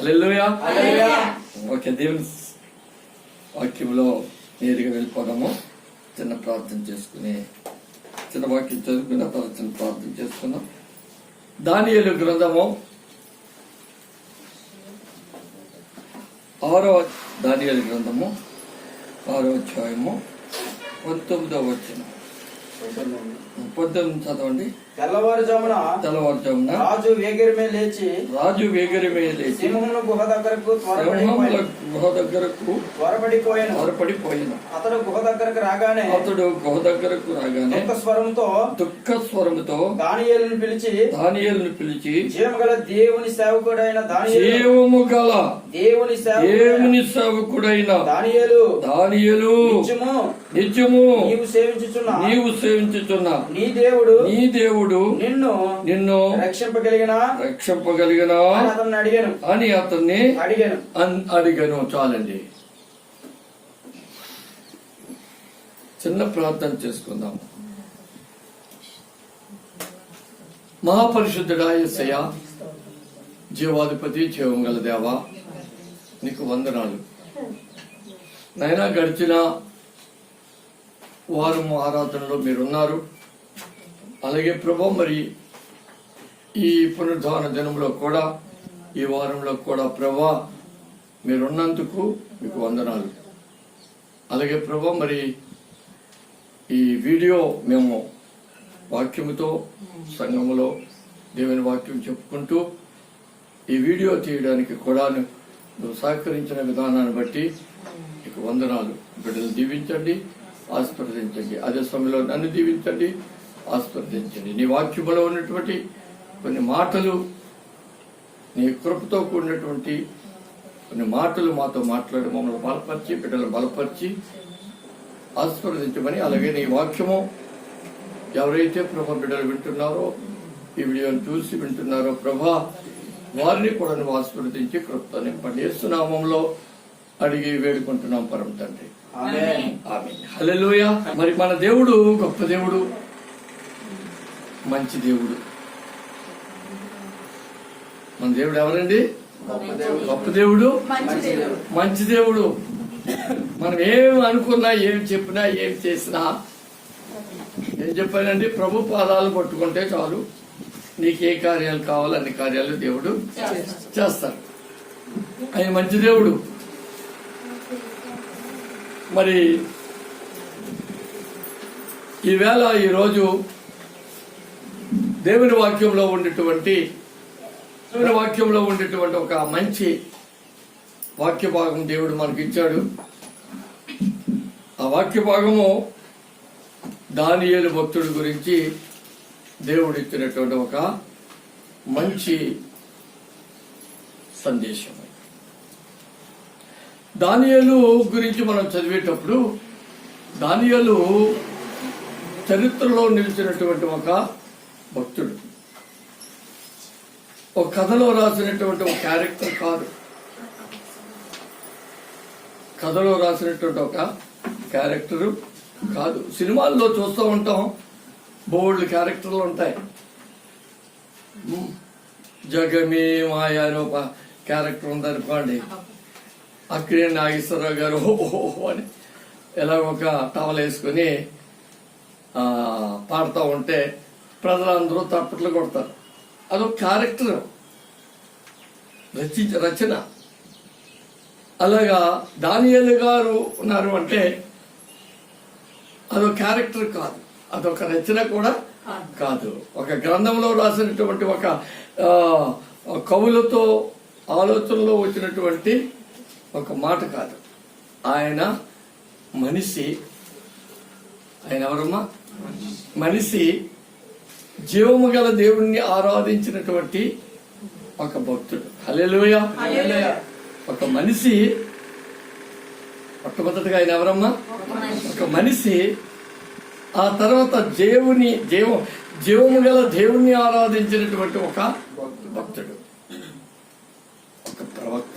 హల్లెలూయా. Okay, దేవుని వాక్యంలో నేరుగా వెళ్ళిపోదాము. చిన్న ప్రార్థన చేసుకుని చిన్న వాక్యం చదువుకున్న తర్వాత చిన్న ప్రార్థన చేసుకున్నాం. దానియేలు గ్రంథము 6వ దానియేలు గ్రంథము 6వ అధ్యాయము 19వ వచనం 19 చదవండి. తెల్లవారుజామున రాజు వేగిరమే లేచి సింహముల గుహ దగ్గరకు త్వరపడిపోయాను. అతడు గుహ దగ్గరకు రాగానే దుఃఖ స్వరముతో దానియేలును పిలిచి జీవము గల దేవుని సేవకుడైన దానియేలు నిత్యము నీవు సేవించుచున్న నీ దేవుడు నిన్ను రక్షింపగలిగిన అని అతన్ని అడిగాను. చాలండి, చిన్న ప్రార్థన చేసుకుందాం. మహాపరిశుద్ధుడా యేసయ్యా, జీవాధిపతి, జీవం గల దేవా, నీకు వందనాలు నైనా. గడిచిన వారం ఆరాధనలో మీరున్నారు. అలాగే ప్రభు, మరి ఈ పునరుద్ధాన దినంలో కూడా, ఈ వారంలో కూడా ప్రభా మీరున్నందుకు మీకు వందనాలు. అలాగే ప్రభు, మరి ఈ వీడియో మేము వాక్యముతో సంఘములో దేవుని వాక్యం చెప్పుకుంటూ ఈ వీడియో తీయడానికి కూడా నువ్వు సహకరించిన విధానాన్ని బట్టి మీకు వందనాలు. బిడ్డలు దీవించండి, ఆశీర్వదించండి. అదే సమయంలో నన్ను దీవించండి, ఆశీర్వదించండి. నీ వాక్యములో ఉన్నటువంటి కొన్ని మాటలు, నీ కృపతో కూడినటువంటి కొన్ని మాటలు మాతో మాట్లాడి మమ్మల్ని బలపరిచి, బిడ్డలను బలపరిచి ఆశీర్వదించమని, అలాగే నీ వాక్యము ఎవరైతే ప్రభా బిడ్డలు వింటున్నారో, ఈ వీడియోను చూసి వింటున్నారో ప్రభా, వారిని కూడా నువ్వు ఆశీర్వదించి కృపతో నింపండి. యేసు నామములో అడిగి వేడుకుంటున్నాం పరమ తండ్రి, ఆమేన్. హల్లెలూయా. మరి మన దేవుడు గొప్ప దేవుడు, మంచి దేవుడు. మన దేవుడు ఎవరండి? గొప్ప దేవుడు, మంచి దేవుడు. మనం ఏం అనుకున్నా, ఏం చెప్పినా, ఏం చేసినా, ఏం చెప్పానండి, ప్రభు పాదాలు పట్టుకుంటే చాలు, నీకు ఏ కార్యాలు కావాలో అన్ని కార్యాలు దేవుడు చేస్తాడు. ఆయన మంచి దేవుడు. మరి ఈవేళ ఈరోజు దేవుని వాక్యంలో ఉండేటువంటి ఒక మంచి వాక్య భాగం దేవుడు మనకి ఇచ్చాడు. ఆ వాక్య భాగము దానియేలు భక్తుడి గురించి దేవుడు ఇచ్చినటువంటి ఒక మంచి సందేశం. దానియేలు గురించి మనం చదివేటప్పుడు, దానియేలు చరిత్రలో నిలిచినటువంటి ఒక భక్తుడు, ఒక కథలో రాసినటువంటి ఒక క్యారెక్టర్ కాదు. కథలో రాసినటువంటి ఒక క్యారెక్టరు కాదు. సినిమాల్లో చూస్తూ ఉంటాం, బోల్డ్ క్యారెక్టర్లు ఉంటాయి. జగమే మాయ అని ఒక క్యారెక్టర్ ఉందనుకోండి, అక్కడే నాగేశ్వరరావు గారు ఓహో అని ఎలా ఒక టవల్ వేసుకుని పాడుతూ ఉంటే ప్రజలందరూ తప్పట్లు కొడతారు. అదొక క్యారెక్టర్, రచన. అలాగా దానియేలు గారు ఉన్నారు అంటే అదొక క్యారెక్టర్ కాదు, అదొక రచన కూడా కాదు. ఒక గ్రంథంలో రాసినటువంటి ఒక కవులతో ఆలోచనలో వచ్చినటువంటి ఒక మాట కాదు. ఆయన మనిషి. ఆయన ఎవరమ్మా? మనిషి. జీవము గల దేవుణ్ణి ఆరాధించినటువంటి ఒక భక్తుడు. హల్లెలూయా. ఒక మనిషి. మొట్టమొదటిగా ఆయన ఎవరమ్మా? ఒక మనిషి. ఆ తర్వాత జీవము గల దేవుణ్ణి ఆరాధించినటువంటి ఒక భక్తుడు, ఒక ప్రవక్త.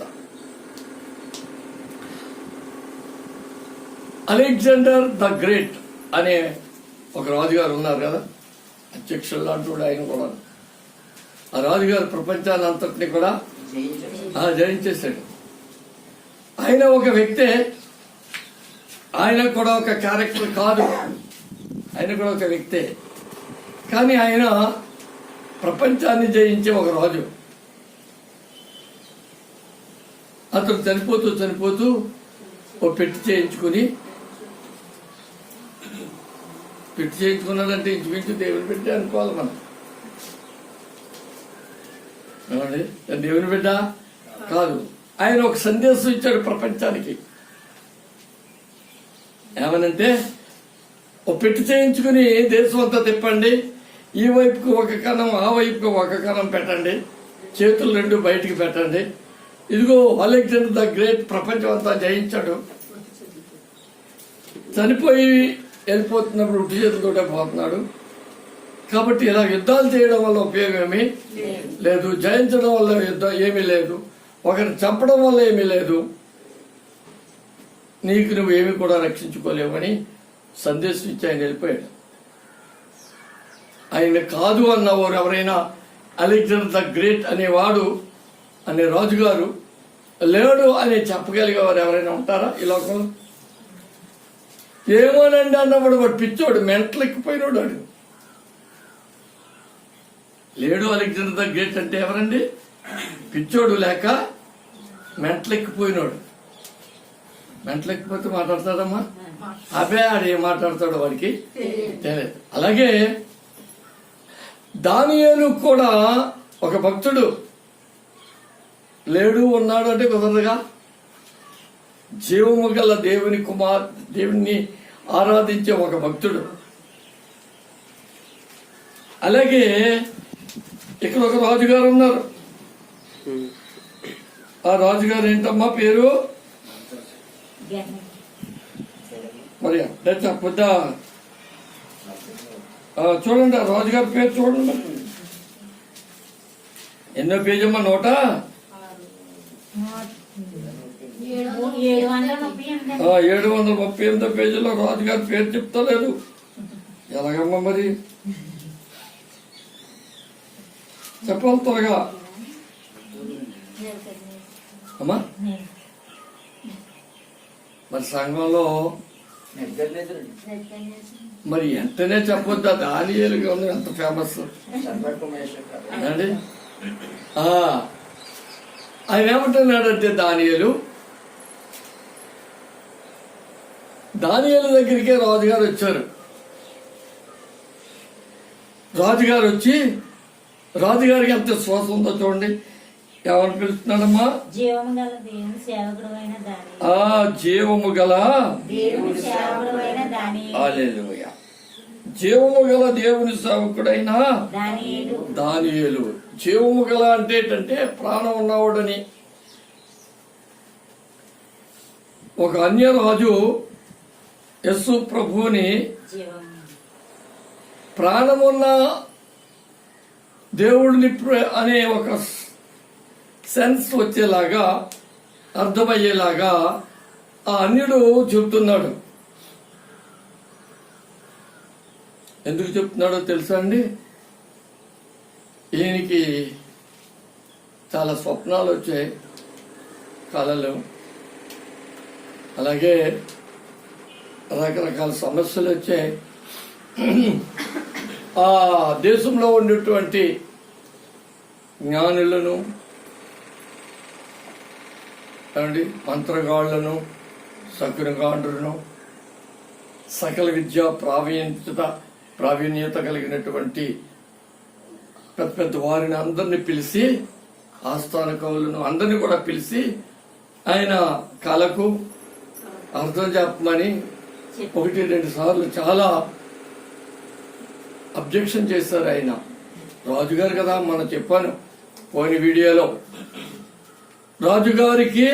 అలెగ్జాండర్ ద గ్రేట్ అనే ఒక రాజుగారు ఉన్నారు కదా, అధ్యక్షులు లాంటి ఆయన కూడా. ఆ రాజుగారు ప్రపంచాన్ని అంతటినీ కూడా జయించేశాడు. ఆయన ఒక వ్యక్తే, ఆయన కూడా ఒక క్యారెక్టర్ కాదు, ఆయన కూడా ఒక వ్యక్తే. కానీ ఆయన ప్రపంచాన్ని జయించే ఒక రాజు. అతను చనిపోతూ ఓ పెట్టి చేయించుకున్నాడంటే ఇంచుమించు దేవుని బిడ్డ అనుకోవాలి మనం. దేవుని బిడ్డ కాదు, ఆయన ఒక సందేశం ఇచ్చాడు ప్రపంచానికి. ఏమనంటే ఓ పెట్టి చేయించుకుని దేశం అంతా తిప్పండి, ఈ వైపుకు ఒక కణం ఆ వైపుకు ఒక కణం పెట్టండి, చేతులు రెండు బయటికి పెట్టండి. ఇదిగో అలెగ్జాండర్ ద గ్రేట్ ప్రపంచం అంతా జయించాడు. చనిపోయి వెళ్ళిపోతున్నప్పుడు ఉట్టి చేతులతోటే పోతున్నాడు. కాబట్టి ఇలా యుద్ధాలు చేయడం వల్ల ఉపయోగం ఏమీ లేదు, జయించడం వల్ల యుద్ధం ఏమీ లేదు, ఒకరిని చంపడం వల్ల ఏమీ లేదు, నీకు నువ్వేమి కూడా రక్షించుకోలేవని సందేశం ఇచ్చి ఆయన వెళ్ళిపోయాడు. ఆయన కాదు అన్నవారు ఎవరైనా, అలెగ్జాండర్ ద గ్రేట్ అనేవాడు అనే రాజుగారు లేడు అని చెప్పగలిగేవారు ఎవరైనా ఉంటారా ఈ లోకంలో? ఏమోనండి అన్నప్పుడు వాడు పిచ్చోడు, మెంటలెక్కిపోయినాడు వాడు. లేడు అలెగ్జాండర్ ద గ్రేట్ అంటే ఎవరండి? పిచ్చోడు లేక మెంటలెక్కిపోయినాడు. మెంటలెక్కిపోతే మాట్లాడతాడమ్మా? అబ్బే ఆడేం మాట్లాడతాడు వాడికి తెలియదు. అలాగే దానియేలు కూడా ఒక భక్తుడు. లేడు ఉన్నాడు అంటే కుదరదుగా. జీవము గల దేవుని ఆరాధించే ఒక భక్తుడు. అలాగే ఇక్కడ ఒక రాజుగారు ఉన్నారు. ఆ రాజుగారు ఏంటమ్మా పేరు? మరి అంటే చెప్పొద్దా? చూడండి ఆ రాజుగారి పేరు చూడండి. ఎన్నో పేజీ అమ్మా? 738 పేజీలో రాజుగారి పేరు చెప్తలేదు. ఎలాగమ్మా మరి? చెప్పాలి త్వరగా అమ్మా. మరి సంఘంలో మరి ఎంతనే చెప్పొద్దా? దానియేలుగా ఉంది, ఎంత ఫేమస్ అండి. ఆయన ఏమంటున్నాడంటే దానియేలు దగ్గరికే రాజుగారు వచ్చారు. రాజుగారు వచ్చి, రాజుగారికి ఎంత శ్వాస ఉందో చూడండి. ఎవరు పిలుస్తున్నాడమ్మా? జీవము గల దేవుని సేవకుడైన దానియేలు. జీవము గల అంటే ఏంటంటే ప్రాణం ఉన్నవాడని. ఒక అన్య రాజు యస్సు ప్రభువుని ప్రాణమున్న దేవుడిని అనే ఒక సెన్స్ వచ్చేలాగా, అర్థమయ్యేలాగా ఆ అన్యుడు చెప్తున్నాడు. ఎందుకు చెప్తున్నాడో తెలుసా అండి? ఈయనకి చాలా స్వప్నాలు వచ్చాయి, కళలు, అలాగే రకరకాల సమస్యలు వచ్చాయి. ఆ దేశంలో ఉన్నటువంటి జ్ఞానులను, మంత్రగాళ్లను, శకునగాండ్రులను, సకల విద్యా ప్రావీణ్యత కలిగినటువంటి పెద్ద పెద్ద వారిని అందరినీ పిలిచి, ఆస్థాన కవులను అందరినీ కూడా పిలిచి ఆయన కళకు అర్థం చెప్పమని 1-2 సార్లు చాలా అబ్జెక్షన్ చేశారు. ఆయన రాజుగారు కదా, మనం చెప్పాను పోయిన వీడియోలో. రాజుగారికి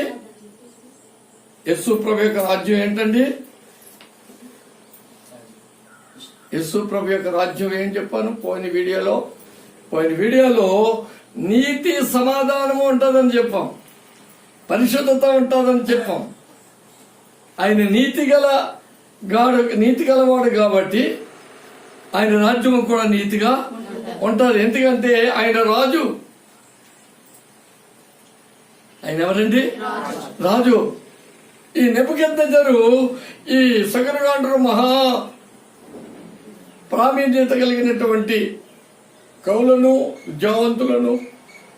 యస్సు ప్రభు యొక్క రాజ్యం ఏంటండి? యస్సు ప్రభు యొక్క రాజ్యం ఏం చెప్పాను పోయిన వీడియోలో నీతి సమాధానము ఉంటుందని చెప్పాం, పరిశుద్ధత ఉంటుందని చెప్పాం. ఆయన నీతి గలవాడు కాబట్టి ఆయన రాజ్యం కూడా నీతిగా ఉంటారు. ఎందుకంటే ఆయన రాజు. ఆయన ఎవరండి? రాజు. ఈ నెబుకద్నెజరు ఈ సగరగాండ్రు మహా ప్రావీణ్యత కలిగినటువంటి కవులను, విద్యావంతులను,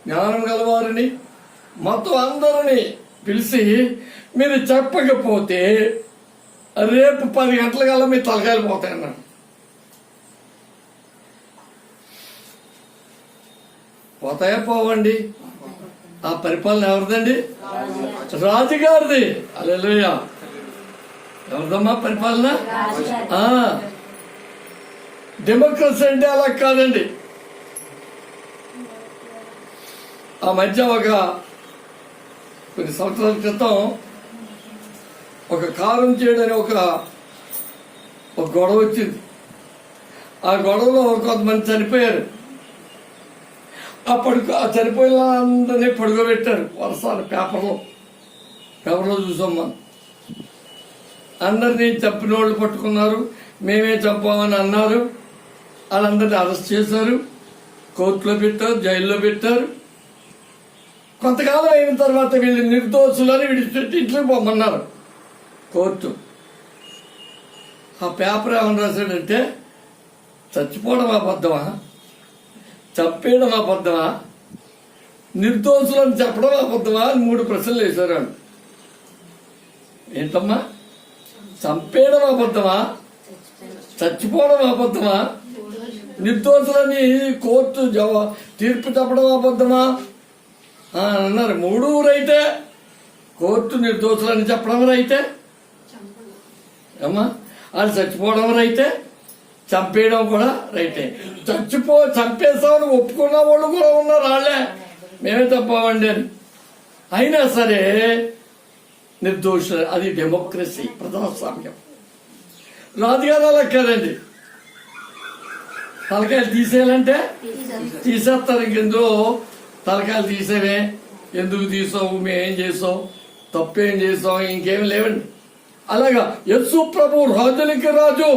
జ్ఞానం గలవారిని మొత్తం అందరిని పిలిచి, మీరు చెప్పకపోతే రేపు 10 గంటల కల్లా మీ తలకాయలు పోతాయన్నాడు. పోతాయా? పోవండి. ఆ పరిపాలన ఎవరిదండి? రాజుగారిది. హల్లెలూయా. ఎవరిదమ్మా పరిపాలన? డెమోక్రసీ అంటే అలా కాదండి. ఆ మధ్య కొన్ని సంవత్సరాల క్రితం ఒక కారం చేయడని ఒక గొడవ వచ్చింది. ఆ గొడవలో కొంతమంది చనిపోయారు. ఆ చనిపోయిన అందరినీ పడుకోబెట్టారు వరుసలు. పేపర్లో చూసాం మనం. అందరినీ చంపిన వాళ్ళు పట్టుకున్నారు. మేమే చంపామని అన్నారు. వాళ్ళందరినీ అరెస్ట్ చేశారు, కోర్టులో పెట్టారు, జైల్లో పెట్టారు. కొంతకాలం అయిన తర్వాత వీళ్ళు నిర్దోషులని విడిచిపెట్టి ఇంట్లోకి పోమన్నారు కోర్టు. ఆ పేపర్ ఏమని రాశాడంటే, చచ్చిపోవడం అబద్ధమా, చంపేయడం అబద్ధమా, నిర్దోషులని చెప్పడం అబద్ధమా అని 3 ప్రశ్నలు వేశారు వాళ్ళు. ఏంటమ్మా? చంపేయడం అబద్ధమా, చచ్చిపోవడం అబద్ధమా, నిర్దోషులని కోర్టు తీర్పు చెప్పడం అబద్ధమా అన్నారు. 3 రైతే. కోర్టు నిర్దోషులని చెప్పడం రైతే అమ్మా, వాళ్ళు చచ్చిపోవడం రైతే, చంపేయడం కూడా రైతే. చంపేస్తామని ఒప్పుకున్న వాళ్ళు కూడా ఉన్నారు. వాళ్ళే మేమే తప్పవండి అని. అయినా సరే నిర్దోషులు. అది డెమోక్రసీ, ప్రజాస్వామ్యం. రాజుగారు అలా కాదండి. తలకాయలు తీసేయాలంటే తీసేస్తారు. ఇంకెందులో తలకాయలు తీసేవే, ఎందుకు తీసావు, మేమేం చేసావు, తప్పేం చేసాం, ఇంకేం లేవండి. అలాగా యేసు ప్రభు రాజులకి రాజు.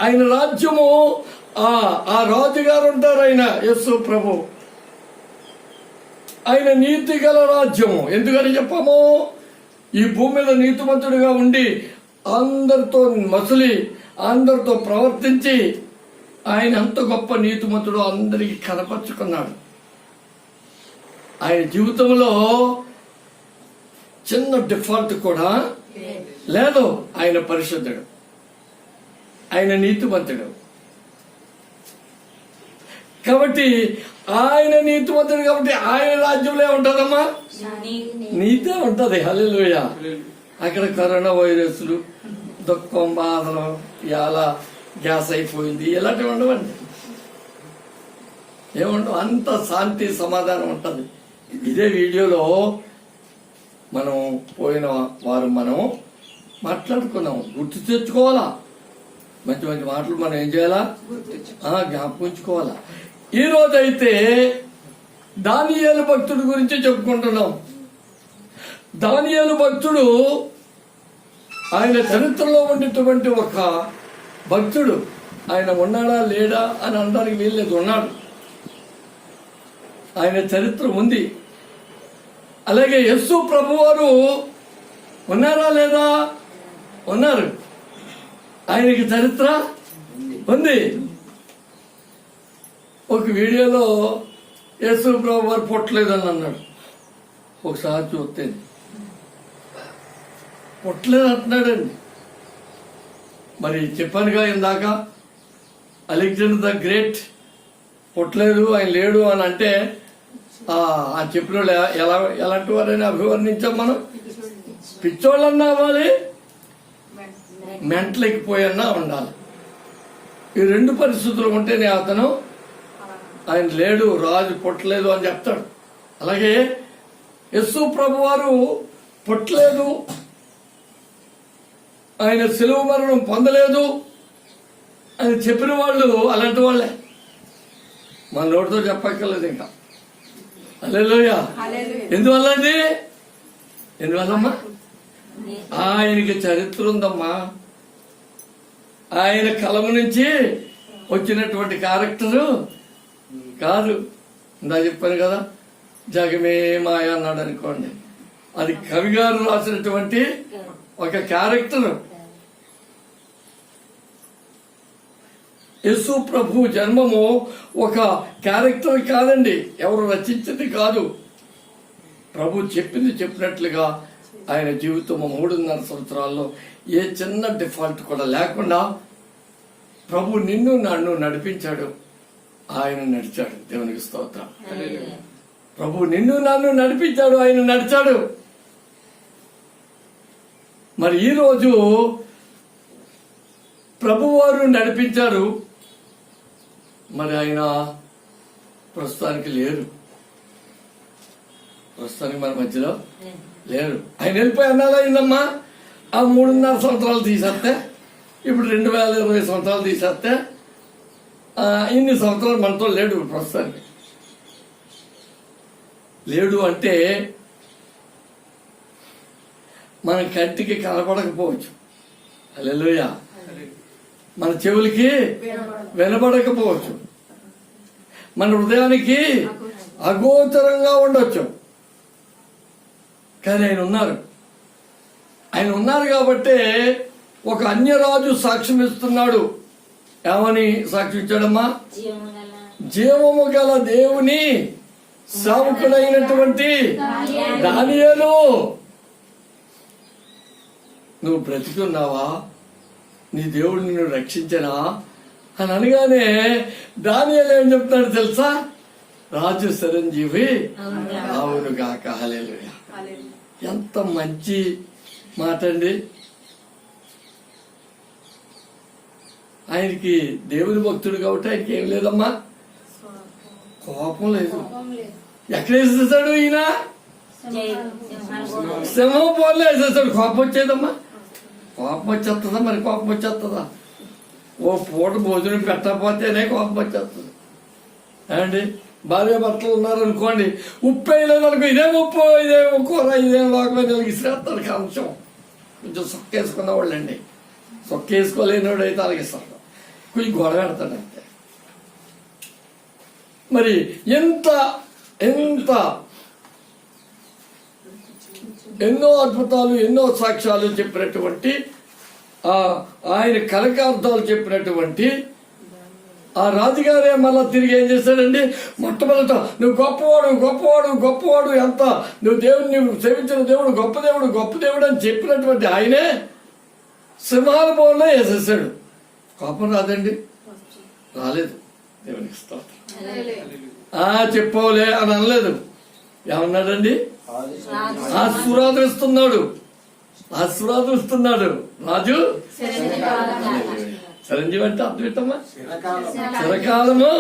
ఆయన రాజ్యము, ఆ రాజుగారు ఉంటారు. ఆయన యేసు ప్రభు. ఆయన నీతి గల రాజ్యము. ఎందుకని చెప్పాము? ఈ భూమి మీద నీతిమంతుడిగా ఉండి అందరితో మసలి అందరితో ప్రవర్తించి ఆయన ఎంత గొప్ప నీతిమంతుడు అందరికీ కనపరుచుకున్నాడు. ఆయన జీవితంలో చిన్న డిఫాల్ట్ కూడా లేదు. ఆయన పరిశుద్ధుడు, ఆయన నీతిమంతుడు. కాబట్టి ఆయన నీతిమంతుడు కాబట్టి ఆయన రాజ్యంలో ఉంటదమ్మా, నీతే ఉంటది. హల్లెలూయా. అక్కడ కరోనా వైరస్లు, దుఃఖం, బాధలు, ఇలా గ్యాస్ అయిపోయింది, ఇలాంటివి ఉండవండి. ఏముండవు. అంత శాంతి సమాధానం ఉంటది. ఇదే వీడియోలో మనం పోయిన వారం మనం మాట్లాడుకున్నాం. గుర్తు తెచ్చుకోవాలా. మంచి మంచి మాటలు మనం ఏం చేయాలా? జ్ఞాపకించుకోవాలా. ఈ రోజైతే దానియేలు భక్తుడి గురించి చెప్పుకుంటున్నాం. దానియేలు భక్తుడు ఆయన చరిత్రలో ఉండేటువంటి ఒక భక్తుడు. ఆయన ఉన్నాడా లేడా అని అనడానికి వీల్లేదు, ఉన్నాడు. ఆయన చరిత్ర ఉంది. అలాగే యేసు ప్రభు వారు ఉన్నారా లేదా? ఉన్నారు. ఆయనకి చరిత్ర ఉంది. ఒక వీడియోలో యేసు ప్రభు వారు పుట్టలేదని అన్నాడు. ఒకసారి చూస్తే పుట్టలేదు అంటున్నాడండి. మరి చెప్పానుగా ఇందాక, అలెగ్జాండర్ ద గ్రేట్ పుట్టలేదు, ఆయన లేడు అని అంటే ఆ చెప్పిన వాళ్ళు ఎలాంటి వారైనా అభివర్ణించాం మనం. పిచ్చోళ్ళన్నా అవ్వాలి, మెంటలెక్కిపోయన్నా ఉండాలి. ఈ 2 పరిస్థితులు ఉంటేనే అతను ఆయన లేడు, రాజు పుట్టలేదు అని చెప్తాడు. అలాగే యేసు ప్రభు వారు పుట్టలేదు, ఆయన శిలువ మరణం పొందలేదు అని చెప్పిన వాళ్ళు అలాంటి వాళ్ళే. మన నోటితో చెప్పక్కర్లేదు ఇంకా. హల్లెలూయా. ఎందువల్లండి? ఎందువల్లమ్మా? ఆయనకి చరిత్ర ఉందమ్మా. ఆయన కలం నుంచి వచ్చినటువంటి క్యారెక్టరు కాదు. ఇందా చెప్పాను కదా, జగమే మాయ అన్నాడు అనుకోండి. అది కవి గారు రాసినటువంటి ఒక క్యారెక్టర్. యేసు ప్రభు జన్మము ఒక క్యారెక్టర్ కాదండి, ఎవరు రచించింది కాదు. ప్రభు చెప్పింది చెప్పినట్లుగా ఆయన జీవితం 3.5 సంవత్సరాల్లో ఏ చిన్న డిఫాల్ట్ కూడా లేకుండా ప్రభు నిన్ను నన్ను నడిపించాడు. ఆయన నడిచాడు. దేవునికి స్తోత్రం. ప్రభు నిన్ను నన్ను నడిపించాడు, ఆయన నడిచాడు. మరి ఈరోజు ప్రభువారు నడిపించారు, మరి ఆయన ప్రస్తుతానికి లేరు. ప్రస్తుతానికి మన మధ్యలో లేరు. ఆయన వెళ్ళిపోయి అన్నారా అయిందమ్మా. ఆ 3.5 సంవత్సరాలు తీసేస్తే, ఇప్పుడు 2020 సంవత్సరాలు తీసేస్తే ఇన్ని సంవత్సరాలు మనతో లేడు. ప్రస్తుతానికి లేడు అంటే మన కంటికి కనపడకపోవచ్చు, హల్లెలూయా, మన చెవులకి వినబడకపోవచ్చు, మన హృదయానికి అగోచరంగా ఉండొచ్చు. కానీ ఆయన ఉన్నారు. ఆయన ఉన్నారు కాబట్టే ఒక అన్యరాజు సాక్ష్యం ఇస్తున్నాడు. ఏమని సాక్ష్యం ఇచ్చాడమ్మా? జీవము గల దేవుని సేవకుడైనటువంటి దానియేలు, నువ్వు బ్రతికున్నావా, నీ దేవుడు నిన్ను రక్షించనా అని అనగానే దానియేలు ఏం చెప్తాడు తెలుసా? రాజు చిరంజీవి అవును గాక. హల్లెలూయా. ఎంత మంచి మాట అండి. ఆయనకి దేవుని భక్తుడు కాబట్టి ఆయనకి ఏం లేదమ్మా, కోపం లేదు. ఎక్కడ వేసేస్తాడు ఈయన? సింహం పోలే వేసేస్తాడు. కోపం వచ్చేదమ్మా, కోపం వచ్చేస్తుందా? మరి కోపం వచ్చేస్తుందా? ఓ పూట భోజనం పెట్టకపోతేనే కోపం వచ్చేస్తుంది అండి. భార్య భర్తలు ఉన్నారనుకోండి, ఉప్పు వేయలేదు అనుకో, ఇదేం ఉప్పు, ఇదేం కూర, ఇదేం లోకమైన ఇస్తాడు కంచం. కొంచెం సొక్కేసుకున్న వాళ్ళు అండి, సొక్కేసుకోలేనివాడు అయితే అలాగిస్తాడు, కొంచెం గొడవ పెడతాడు అంతే. మరి ఎంత ఎంత ఎన్నో అద్భుతాలు, ఎన్నో సాక్ష్యాలు చెప్పినటువంటి ఆయన కనకార్థాలు చెప్పినటువంటి ఆ రాజుగారే మళ్ళా తిరిగి ఏం చేశాడండి? మొట్టమొదట నువ్వు గొప్పవాడు, గొప్పవాడు, గొప్పవాడు, ఎంత నువ్వు దేవుడిని సేవించిన దేవుడు గొప్ప దేవుడు, గొప్ప దేవుడు అని చెప్పినటువంటి ఆయనే సింహాల బోన్లో వేసేసాడు. కోపం రాదండి? రాలేదు. దేవునికి స్తోత్రం. చెప్పవలే అని అనలేదు. ఏమన్నాడండి? ఆశీర్వాదిస్తున్నాడు, ఆశీర్వాదిస్తున్నాడు రాజు. చిరంజీవి అంటే అర్థం ఏంటమ్మా? చిరకాలము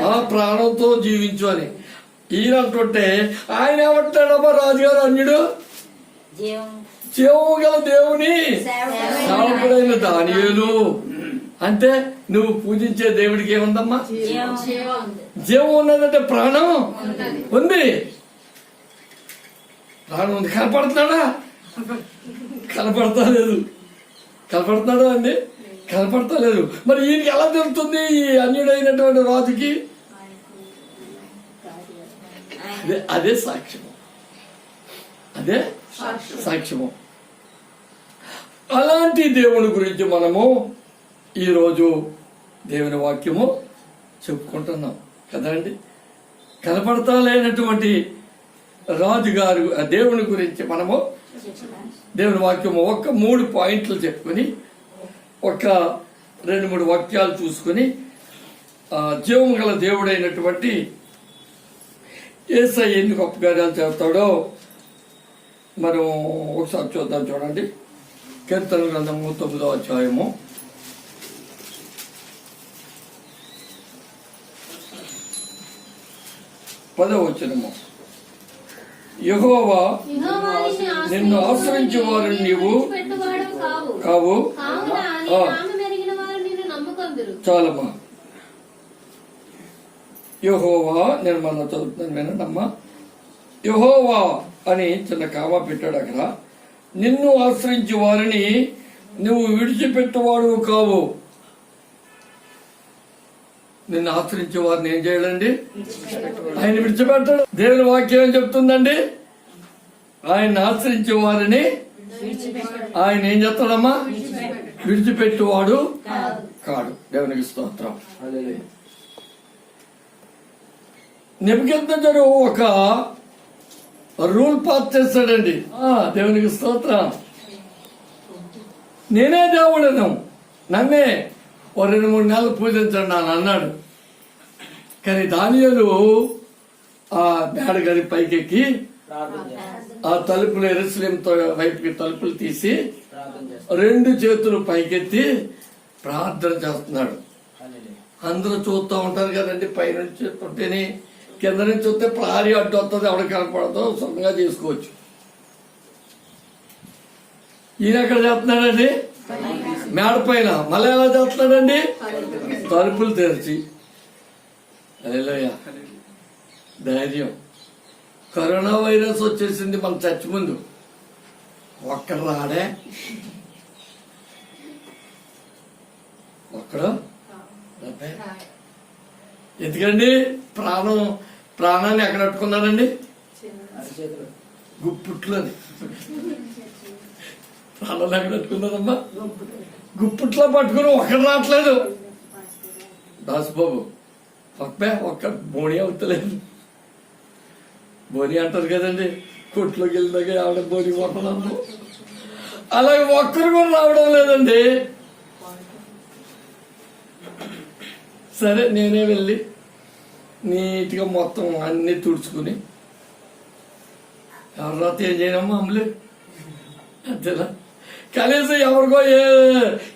ఆ ప్రాణంతో జీవించు అని. ఈయన అంటుంటే ఆయన ఏమంటాడమ్మా రాజుగారు? అన్యుడు జీవము గల దేవుని సేవకుడైన దానియేలు అంటే నువ్వు పూజించే దేవుడికి ఏముందమ్మా? జీవం ఉన్నదంటే ప్రాణం ఉంది. ప్రాణం ఉంది. కనపడుతున్నాడా? కనపడతా లేదు. కనపడుతున్నాడా అండి? కనపడతా లేదు. మరి ఈయనకి ఎలా తెలుస్తుంది ఈ అన్యుడైనటువంటి రాజుకి? అదే సాక్ష్యము, అదే సాక్ష్యము. అలాంటి దేవుని గురించి మనము ఈరోజు దేవుని వాక్యము చెప్పుకుంటున్నాం కదండి. కనపడతా లేనటువంటి రాజుగారు దేవుని గురించి మనము దేవుని వాక్యము ఒక 3 పాయింట్లు చెప్పుకొని ఒక 2-3 వాక్యాలు చూసుకుని జీవము గల దేవుడైనటువంటి యేసయ్య ఎన్ని గొప్ప కార్యాలు చేస్తాడో మనం ఒకసారి చూద్దాం. చూడండి, కీర్తన గ్రంథము 9వ అధ్యాయము 10వ వచనము. యెహోవా నిన్ను ఆశ్రయించే వారు నీవు కావు. చాలమ్మా. యెహోవా, నేను మన చదువుతున్నాను వినండమ్మా. యెహోవా అని చిన్న కామా పెట్టాడు అక్కడ. నిన్ను ఆశ్రయించే వారిని నువ్వు విడిచిపెట్టువాడు కావు. నిన్ను ఆశ్రయించే వారిని ఏం చేయాలండి? ఆయన విడిచిపెట్టాడు. దేవుని వాక్యం ఏం చెప్తుందండి? ఆయన ఆశ్రయించే వారిని ఆయన ఏం చేస్తాడమ్మా? విడిచిపెట్టేవాడు కాడు. దేవునికి స్తోత్రం. నెబుకద్నెజరు ఒక రూల్ పాస్ చేస్తాడండి. దేవునికి స్తోత్రం. నేనే దేవుడను, నన్నే 2-3 నెలలు పూజించండి అని అన్నాడు. కానీ దానియేలు ఆ మేడగది పైకెక్కి ఆ తలుపులు యెరూషలేము వైపుకి తలుపులు తీసి 2 చేతులు పైకెత్తి ప్రార్థన చేస్తున్నాడు. అందరూ చూస్తూ ఉంటారు కదండి, పైనుంచి చూస్తుంటేనే. కింద నుంచి చూస్తే ప్రహరీ అడ్డు వస్తుంది, ఎవరికి కనపడదో సుఖంగా చేసుకోవచ్చు. ఈయన ఎక్కడ చేస్తున్నాడండి? మేడ పైన. మళ్ళీ ఎలా చేస్తున్నాడండి? తలుపులు తెరిచి. హల్లెలూయా. ధైర్యం. కరోనా వైరస్ వచ్చేసింది మన చర్చి ముందు. ఒక్కడు రాడే? ఒక్కడు? ఎందుకండి? ప్రాణాన్ని ఎక్కడ పట్టుకున్నారండి? గుప్పుట్లోని. ప్రాణాలు ఎక్కడ పట్టుకున్నారమ్మా? గుప్పుట్లో పట్టుకుని ఒక్కడు రావట్లేదు. దాసుబాబు ఒక్క బోణి అవుతలేదు. బోని అంటారు కదండి, కొట్లోకి వెళ్దాక ఆవిడ బోని కొట్టడం. అలాగే ఒక్కరు కూడా రావడం లేదండి. సరే నేనే వెళ్ళి నీట్గా మొత్తం అన్ని తుడుచుకుని, ఎవరి రాత ఏం చేయనమ్మా అమ్మలే అంతేనా? కనీసం ఎవరికో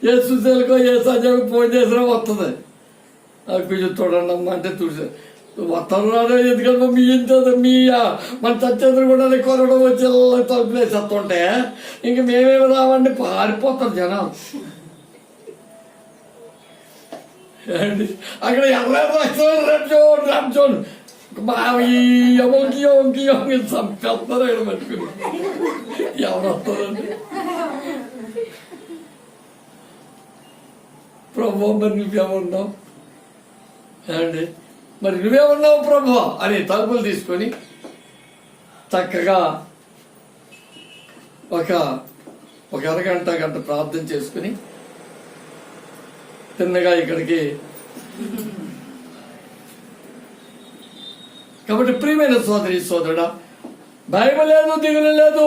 ఏ సుశీలకో ఏ సజ్జలకు ఫోన్ చేసినా వస్తుంది. కొంచెం చూడండి అమ్మా అంటే తుడిచా వస్తారు రాదు. ఎందుకంటే మీ ఇంత మీ మన చచ్చేద్దరు కూడా కొరడం వచ్చి తలుపులేసేస్తుంటే ఇంక మేమేమి రావండి, పారిపోతారు జనాలు. అక్కడ రెడ్ జోన్ చంపేస్తారు. ఇక్కడ పట్టుకుని ఎవరు వస్తారండి? ప్రభు మరి నువ్వేమన్నావు అండి? మరి నువ్వేమన్నావు ప్రభు అని తలుపులు తీసుకొని చక్కగా ఒక అరగంట ప్రార్థన చేసుకుని తిన్నగా ఇక్కడికి. కాబట్టి ప్రియమైన సోదరి సోదరుడా, భయం లేదు, దిగులు లేదు.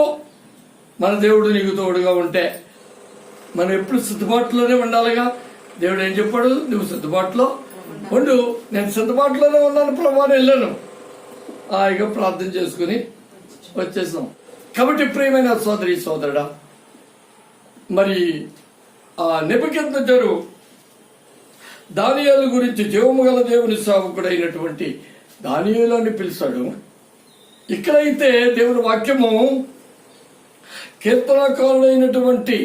మన దేవుడు నీకు తోడుగా ఉంటే మనం ఎప్పుడు సిద్ధపాటులోనే ఉండాలిగా. దేవుడు ఏం చెప్పాడు? నువ్వు సిద్ధపాటులో ఉండు. నేను సిద్ధపాటులోనే ఉన్నాను ప్రభు అని వెళ్ళాను. హాయిగా ప్రార్థన చేసుకుని వచ్చేసాం. కాబట్టి ప్రియమైన సోదరి సోదరుడా, మరి ఆ నెబుకద్నెజరు దానియేలు గురించి జీవము గల దేవుని సేవకుడు అయినటువంటి దానియేలు అని పిలిచాడు. ఇక్కడైతే దేవుని వాక్యము కీర్తనకారుడైనటువంటి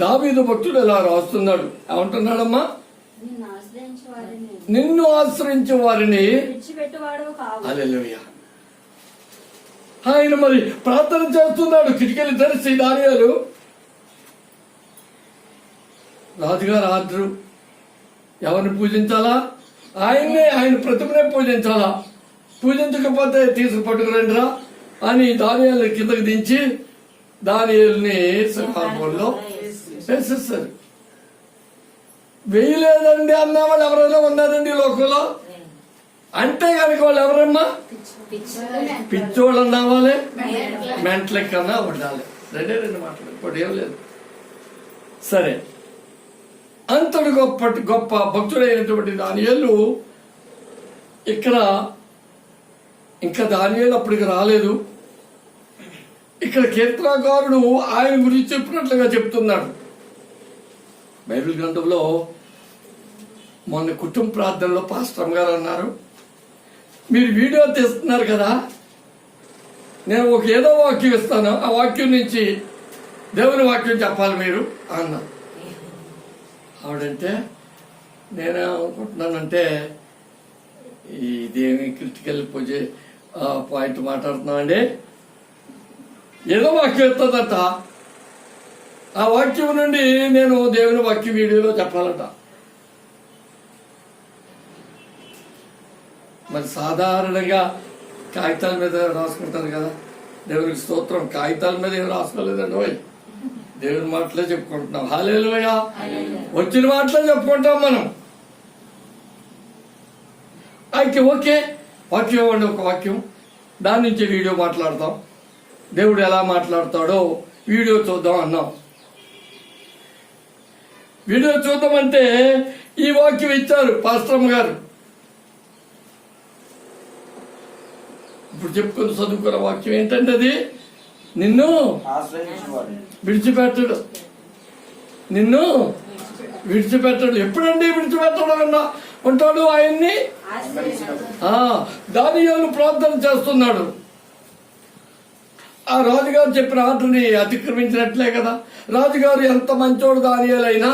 దావీదు భక్తుడు ఎలా రాస్తున్నాడు? ఏమంటున్నాడమ్మా? నిన్ను ఆశ్రయించే వారిని. హల్లెలూయా. ఆయన మరి ప్రార్థన చేస్తున్నాడు. కిటికీలు తెరిచి దానియేలు. రాజుగారు ఆర్డరు, ఎవరిని పూజించాలా? ఆయన ప్రతిమనే పూజించాలా? పూజించకపోతే తీసుకు పట్టుకురండిరా అని దానియేలు కిందకు దించి దానియేలుని సింహాసనంలో వేసేస్తారు. వేయలేదండి అన్న వాళ్ళు ఎవరైనా ఉన్నారండి లోకంలో? అంటే కనుక వాళ్ళు ఎవరమ్మా? పిచ్చోళ్ళు అన్నావాలి, మెంట్లెక్కన్నా ఉండాలి. రెండు మాటలు, ఇంకోటి ఏం లేదు. సరే, అంతటి గొప్ప భక్తుడైనటువంటి దానియేలు ఇక్కడ, ఇంకా దానియేలు అప్పటికి రాలేదు. ఇక్కడ కీర్తనకారుడు ఆయన గురించి చెప్పినట్లుగా చెప్తున్నాడు. బైబిల్ గ్రంథంలో మొన్న కుటుంబ ప్రార్థనలో పాస్టర్ గారు అన్నారు, మీరు వీడియో తీస్తున్నారు కదా, నేను ఏదో వాక్యం ఇస్తాను, ఆ వాక్యం నుంచి దేవుని వాక్యం చెప్పాలి మీరు అన్నారు. ఆవిడంటే నేనేమనుకుంటున్నానంటే ఇదేమి క్రిటికల్ పాయింట్ మాట్లాడుతున్నామండి. ఏదో వాక్యం ఇస్తుందట, ఆ వాక్యం నుండి నేను దేవుని వాక్యం వీడియోలో చెప్పాలట. మరి సాధారణంగా కాగితాల మీద రాసుకుంటారు కదా, దేవునికి స్తోత్రం. కాగితాల మీద ఏం రాసుకోలేదండి ఓయ్, దేవుని మాటలే చెప్పుకుంటున్నాం. హల్లెలూయా. వచ్చిన మాటలే చెప్పుకుంటాం మనం. అయితే ఓకే, వాక్యం అండి, ఒక వాక్యం, దాని నుంచి వీడియో మాట్లాడతాం. దేవుడు ఎలా మాట్లాడతాడో వీడియో చూద్దాం అన్నాం. వీడియో చూద్దామంటే ఈ వాక్యం ఇచ్చారు పాస్టరమ్మ గారు. ఇప్పుడు చెప్పుకొని చదువుకున్న వాక్యం ఏంటంటే అది, నిన్ను ఆశ్రయించువాడు విడిచిపెట్టడు, నిన్ను విడిచిపెట్టడు. ఎప్పుడండి విడిచిపెట్టడం ఉంటాడు ఆయన్ని? దానియేలు ప్రార్థన చేస్తున్నాడు. ఆ రాజుగారు చెప్పిన ఆటని అతిక్రమించినట్లే కదా. రాజుగారు ఎంత మంచోడు దానియేలైనా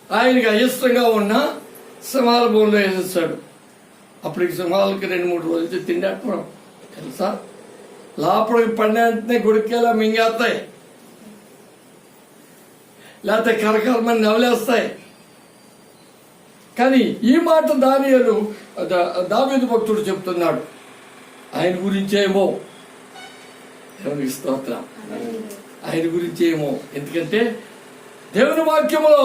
ఆయనకి అయిష్టంగా ఉన్న సింహాల భూమిలో వేసేస్తాడు. అప్పటికి సింహాలకి 2-3 రోజులు తిండేటం తెలుసా. లోపలికి పడిన వెంటనే గుడికేలా మింగేస్తాయి, లేకపోతే కరకరమని నవలేస్తాయి. కానీ ఈ మాట దానియేలు దావీదు భక్తుడు చెప్తున్నాడు. ఆయన గురించేమో, దేవునికి స్తోత్రం, ఆయన గురించేమో. ఎందుకంటే దేవుని వాక్యములో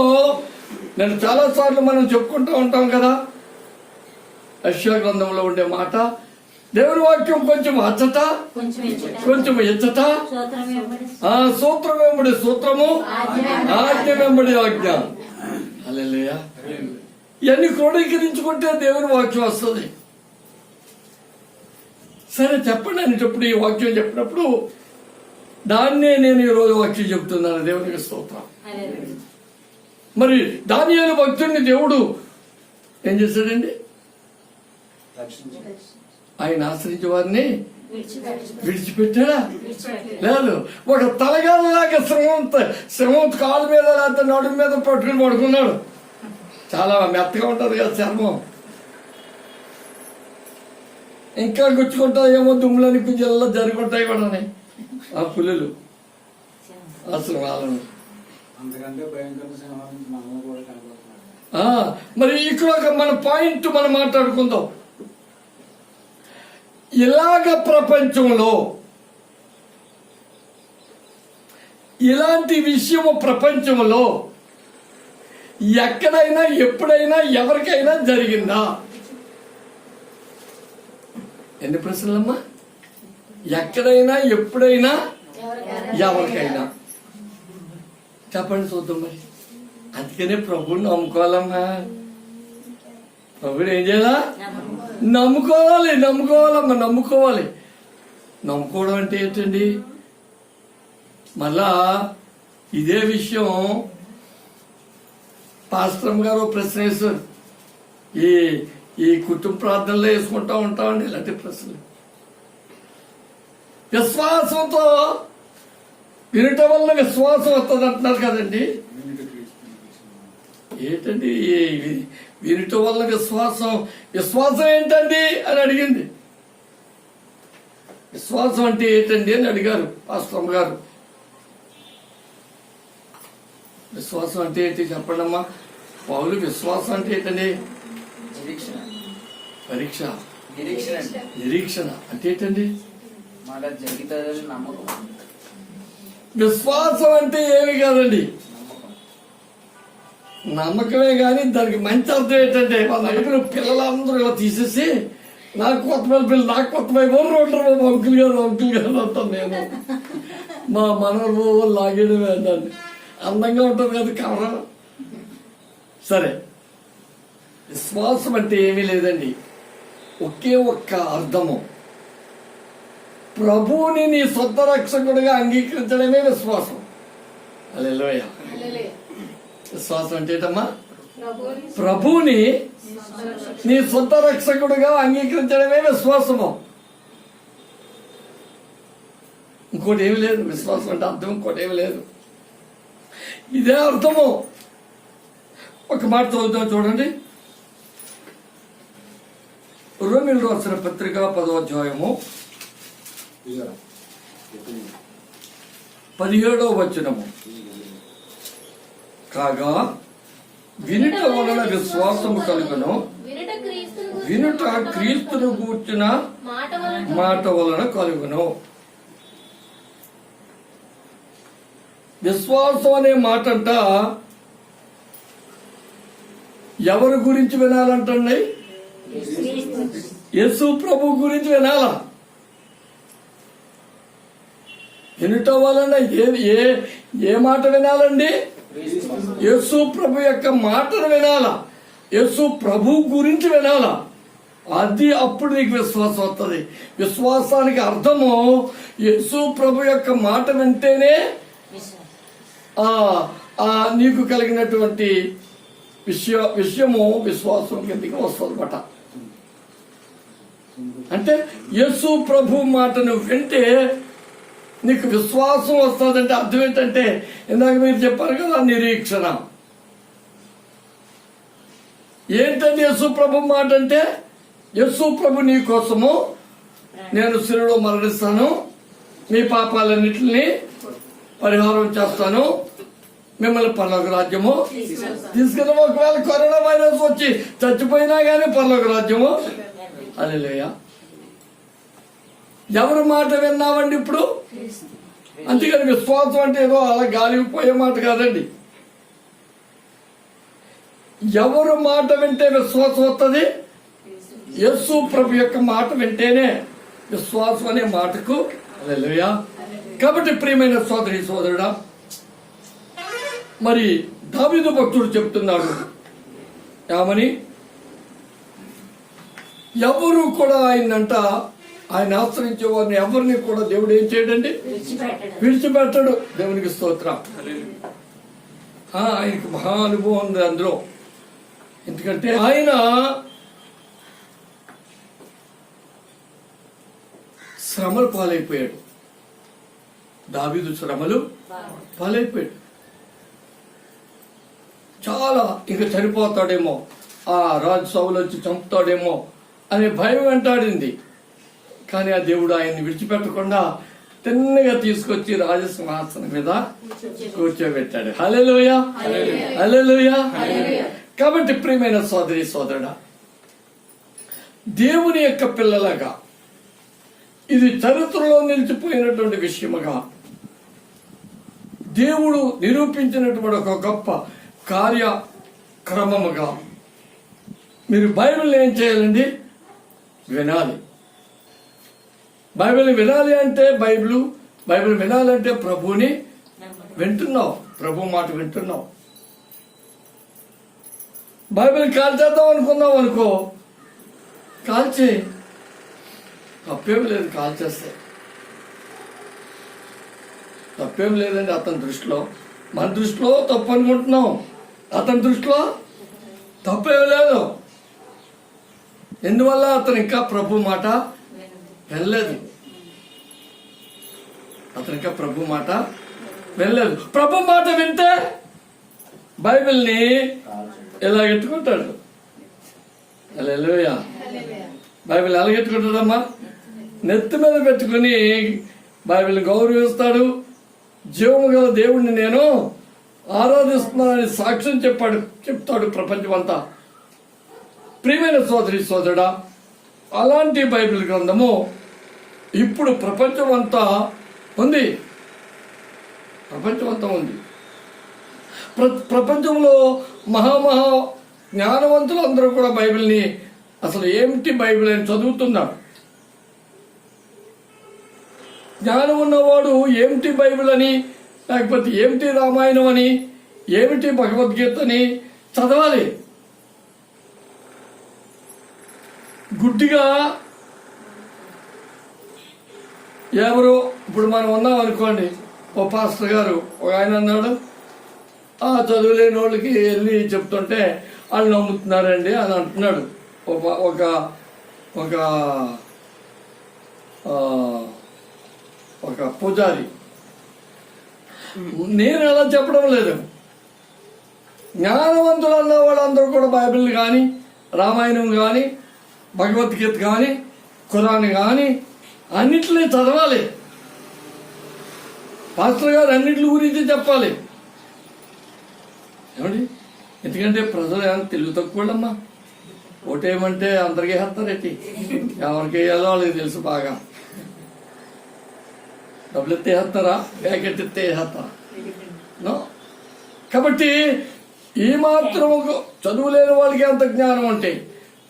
నేను చాలా సార్లు మనం చెప్పుకుంటూ ఉంటాం కదా, యెషయా గ్రంథంలో ఉండే మాట, దేవుని వాక్యం కొంచెం అచ్చట కొంచెం ఎచ్చట, సూత్రం వెంబడి సూత్రము, ఆజ్ఞ వెంబడి ఆజ్ఞ. హల్లెలూయా. ఇవన్నీ క్రోడీకరించుకుంటే దేవుని వాక్యం వస్తుంది. సరే చెప్పండి అనేటప్పుడు, ఈ వాక్యం చెప్పినప్పుడు దాన్నే నేను ఈరోజు వాక్యం చెప్తున్నాను. దేవునికి స్తోత్రం. మరి దానియేలు భక్తుడిని దేవుడు ఏం చేశాడండి? ఆయన ఆశ్రయించే వారిని విడిచిపెట్టాడా? లేదు. ఒక తలగాలలాగా శ్రమంత కాలు మీద లేకపోతే నడుము మీద పట్టుకుని పడుకున్నాడు. చాలా మెత్తగా ఉంటుంది కదా చర్మం, ఇంకా గుచ్చుకుంటాయేమో, దుమ్ములని పింజల్లో జరుగుంటాయి కూడా ఆ పులులు అసలు వాళ్ళను. మరి ఇక్కడ మన పాయింట్ మనం మాట్లాడుకుందాం. ఇలాగ ప్రపంచంలో ఇలాంటి విషయము ప్రపంచంలో ఎక్కడైనా ఎప్పుడైనా ఎవరికైనా జరిగిందా? ఎన్ని ప్రశ్నలమ్మా? ఎక్కడైనా ఎప్పుడైనా ఎవరికైనా చెప్పండి చూద్దాం. మరి అందుకనే ప్రభువుని నమ్ముకోవాలమ్మా. ప్రభుడు ఏం చేయాలా? నమ్ముకోవాలమ్మా, నమ్ముకోవాలి. నమ్ముకోవడం అంటే ఏంటండి? మళ్ళా ఇదే విషయం పాస్టరమ్మ గారు ప్రశ్న వేశారు. ఈ కుటుంబ ప్రార్థనలో వేసుకుంటా ఉంటామండి ఇలాంటి ప్రశ్నలు. విశ్వాసంతో వినటం వల్ల విశ్వాసం వస్తుంది అంటున్నారు కదండి. ఏంటండి వినటం వల్ల విశ్వాసం ఏంటండి అని అడిగింది. విశ్వాసం అంటే ఏంటండి అని అడిగారు పాస్టరమ్మ గారు. విశ్వాసం అంటే ఏంటి చెప్పండి అమ్మా. పౌలు విశ్వాసం అంటే ఏంటండి? పరీక్ష, నిరీక్షణ అంటే ఏంటండి? విశ్వాసం అంటే ఏమి కాదండి, నమ్మకమే. కానీ దానికి మంచి అర్థం ఏంటంటే, వాళ్ళ దగ్గర పిల్లలందరూ ఇలా తీసేసి నాకు కొత్త పిల్లలు, నాకు కొత్త వైపు ఉంటారు, అంకుల్ గారు అంటాను నేను. మా మనవరు లాగేయడమే అండి, అందంగా ఉంటుంది కదా కవర. సరే, విశ్వాసం అంటే ఏమీ లేదండి, ఒకే ఒక్క అర్థము. ప్రభువుని నీ సొంత రక్షకుడిగా అంగీకరించడమే విశ్వాసం. హల్లెలూయా. విశ్వాసం అంటే ఏంటమ్మా? ప్రభువుని నీ సొంత రక్షకుడిగా అంగీకరించడమే విశ్వాసము. ఇంకోటి ఏమి లేదు. విశ్వాసం అంటే అర్థం ఇంకోటి ఏమి లేదు, ఇదే అర్థము. ఒక మాట చదువుతాం చూడండి. రోమీయులకు రాసిన పత్రిక 10వ అధ్యాయము 17వ వచనము. కాగా వినుట వలన విశ్వాసము కలుగును, వినుట క్రీస్తును గూర్చిన మాట వలన కలుగును. విశ్వాసం అనే మాట అంట ఎవరి గురించి వినాలంటండి? యేసు ప్రభు గురించి వినాలా. వినుట వలన ఏ మాట వినాలండి? యేసు ప్రభు యొక్క మాటను వినాలా. యేసు ప్రభు గురించి వినాలా. అది అప్పుడు నీకు విశ్వాసం వస్తుంది. విశ్వాసానికి అర్థము యేసు ప్రభు యొక్క మాట వింటేనే నీకు కలిగినటువంటి విషయము విశ్వాసం కిందకి వస్తుందన్నమాట. అంటే యేసు ప్రభు మాటను వింటే నీకు విశ్వాసం వస్తుందంటే అర్థం ఏంటంటే, ఇందాక మీరు చెప్పారు కదా, నిరీక్షణ. ఏంటంటే యేసు ప్రభు మాట అంటే, యేసు ప్రభు నీ కోసము నేను శిలువలో మరణిస్తాను, మీ పాపాలన్నిటిని పరిహారం చేస్తాను, మిమ్మల్ని పరలోక రాజ్యము తీసుకుని, ఒకవేళ కరోనా వైరస్ వచ్చి చచ్చిపోయినా కానీ పరలోక రాజ్యము. హల్లెలూయా. ఎవరి మాట విన్నామండి ఇప్పుడు? అంతేగాని విశ్వాసం అంటే ఏదో అలా గాలికి పోయే మాట కాదండి. ఎవరు మాట వింటే విశ్వాసం వస్తుంది? యేసు ప్రభు యొక్క మాట వింటేనే విశ్వాసం అనే మాటకు. హల్లెలూయా. కాబట్టి ప్రియమైన సోదరి సోదరుడా, మరి దావీదు భక్తుడు చెప్తున్నాడు ఏమని? ఎవరు కూడా ఆయన ఆశ్రయించే వారిని ఎవరిని కూడా దేవుడు ఏం చేయడండి? విడిచిపెట్టడు. దేవునికి స్తోత్రం. ఆయనకి మహా అనుభవం ఉంది అందులో. ఎందుకంటే ఆయన శ్రమలు పాలైపోయాడు. దావీదు శ్రమలు పాలైపోయాడు. చాలా ఇంకా చనిపోతాడేమో, ఆ రాజు సౌలు వచ్చి చంపుతాడేమో అనే భయం వెంటాడింది. కానీ ఆ దేవుడు ఆయన్ని విడిచిపెట్టకుండా తిన్నగా తీసుకొచ్చి రాజసింహాసనం మీద కూర్చోబెట్టాడు. హల్లెలూయా, హల్లెలూయా. కాబట్టి ప్రియమైన సోదరి సోదరుడా, దేవుని యొక్క పిల్లలుగా ఇది చరిత్రలో నిలిచిపోయినటువంటి విషయముగా దేవుడు నిరూపించినటువంటి ఒక గొప్ప కార్యక్రమముగా మీరు బైబిల్ ఏం చేయాలండి? వినాలి. బైబిల్ వినాలి అంటే బైబిల్ వినాలంటే ప్రభుని వింటున్నావు, ప్రభు మాట వింటున్నావు. బైబిల్ కాల్చేద్దాం అనుకున్నావు అనుకో, కాల్చే, తప్పేం లేదు. కాల్చేస్తే తప్పేం లేదండి అతని దృష్టిలో. మన దృష్టిలో తప్పు అనుకుంటున్నాం, అతని దృష్టిలో తప్పేం లేదు. ఎందువల్ల అతను ఇంకా ప్రభు మాట వినలేదు. ప్రభు మాట వినలేదు. ప్రభు మాట వింటే బైబిల్ని ఎలా ఎత్తుకుంటాడు? హల్లెలూయా. బైబిల్ ఎలా ఎత్తుకుంటాడమ్మా? నెత్తి మీద పెట్టుకుని బైబిల్ని గౌరవిస్తాడు. జీవము గల దేవుడిని నేను ఆరాధిస్తున్నానని సాక్ష్యం చెప్తాడు ప్రపంచమంతా. ప్రియమైన సోదరి సోదరుడా, అలాంటి బైబిల్ గ్రంథము ఇప్పుడు ప్రపంచమంతా ఉంది. ప్రపంచంలో మహామహా జ్ఞానవంతులు అందరూ కూడా బైబిల్ని అసలు ఏమిటి బైబిల్ అని చదువుతున్నారు. జ్ఞానం ఉన్నవాడు ఏమిటి బైబిల్ అని, లేకపోతే ఏమిటి రామాయణం అని, ఏమిటి భగవద్గీత అని చదవాలి. గుడ్డిగా ఎవరు ఇప్పుడు మనం ఉన్నాం అనుకోండి, ఓ పాస్టర్ గారు ఒక ఆయన అన్నాడు, చదువులేని వాళ్ళకి వెళ్ళి చెప్తుంటే వాళ్ళు నమ్ముతున్నారండి అని అంటున్నాడు ఒక ఒక ఒక పూజారి. నేను అలా చెప్పడం లేదు. జ్ఞానవంతులు అన్న వాళ్ళందరూ కూడా బైబిల్ కానీ, రామాయణం కానీ, భగవద్గీత కానీ, ఖురాన్ కానీ అన్నిటినీ చదవాలి. పాస్టర్ గారు అన్నిటి గురించి చెప్పాలి. ఏమండి? ఎందుకంటే ప్రజలు ఏమైనా తెలుగు తక్కువమ్మా. ఓటేయమంటే అందరికీ వేస్తారేంటి? ఎవరికి వేయాలో వాళ్ళకి తెలుసు బాగా. డబ్బులు ఎత్తే వేస్తారా, ప్యాకెట్ ఎత్తే వేస్తారా? నో. కాబట్టి ఈ మాత్రం చదువు లేని వాళ్ళకి అంత జ్ఞానం ఉంటే,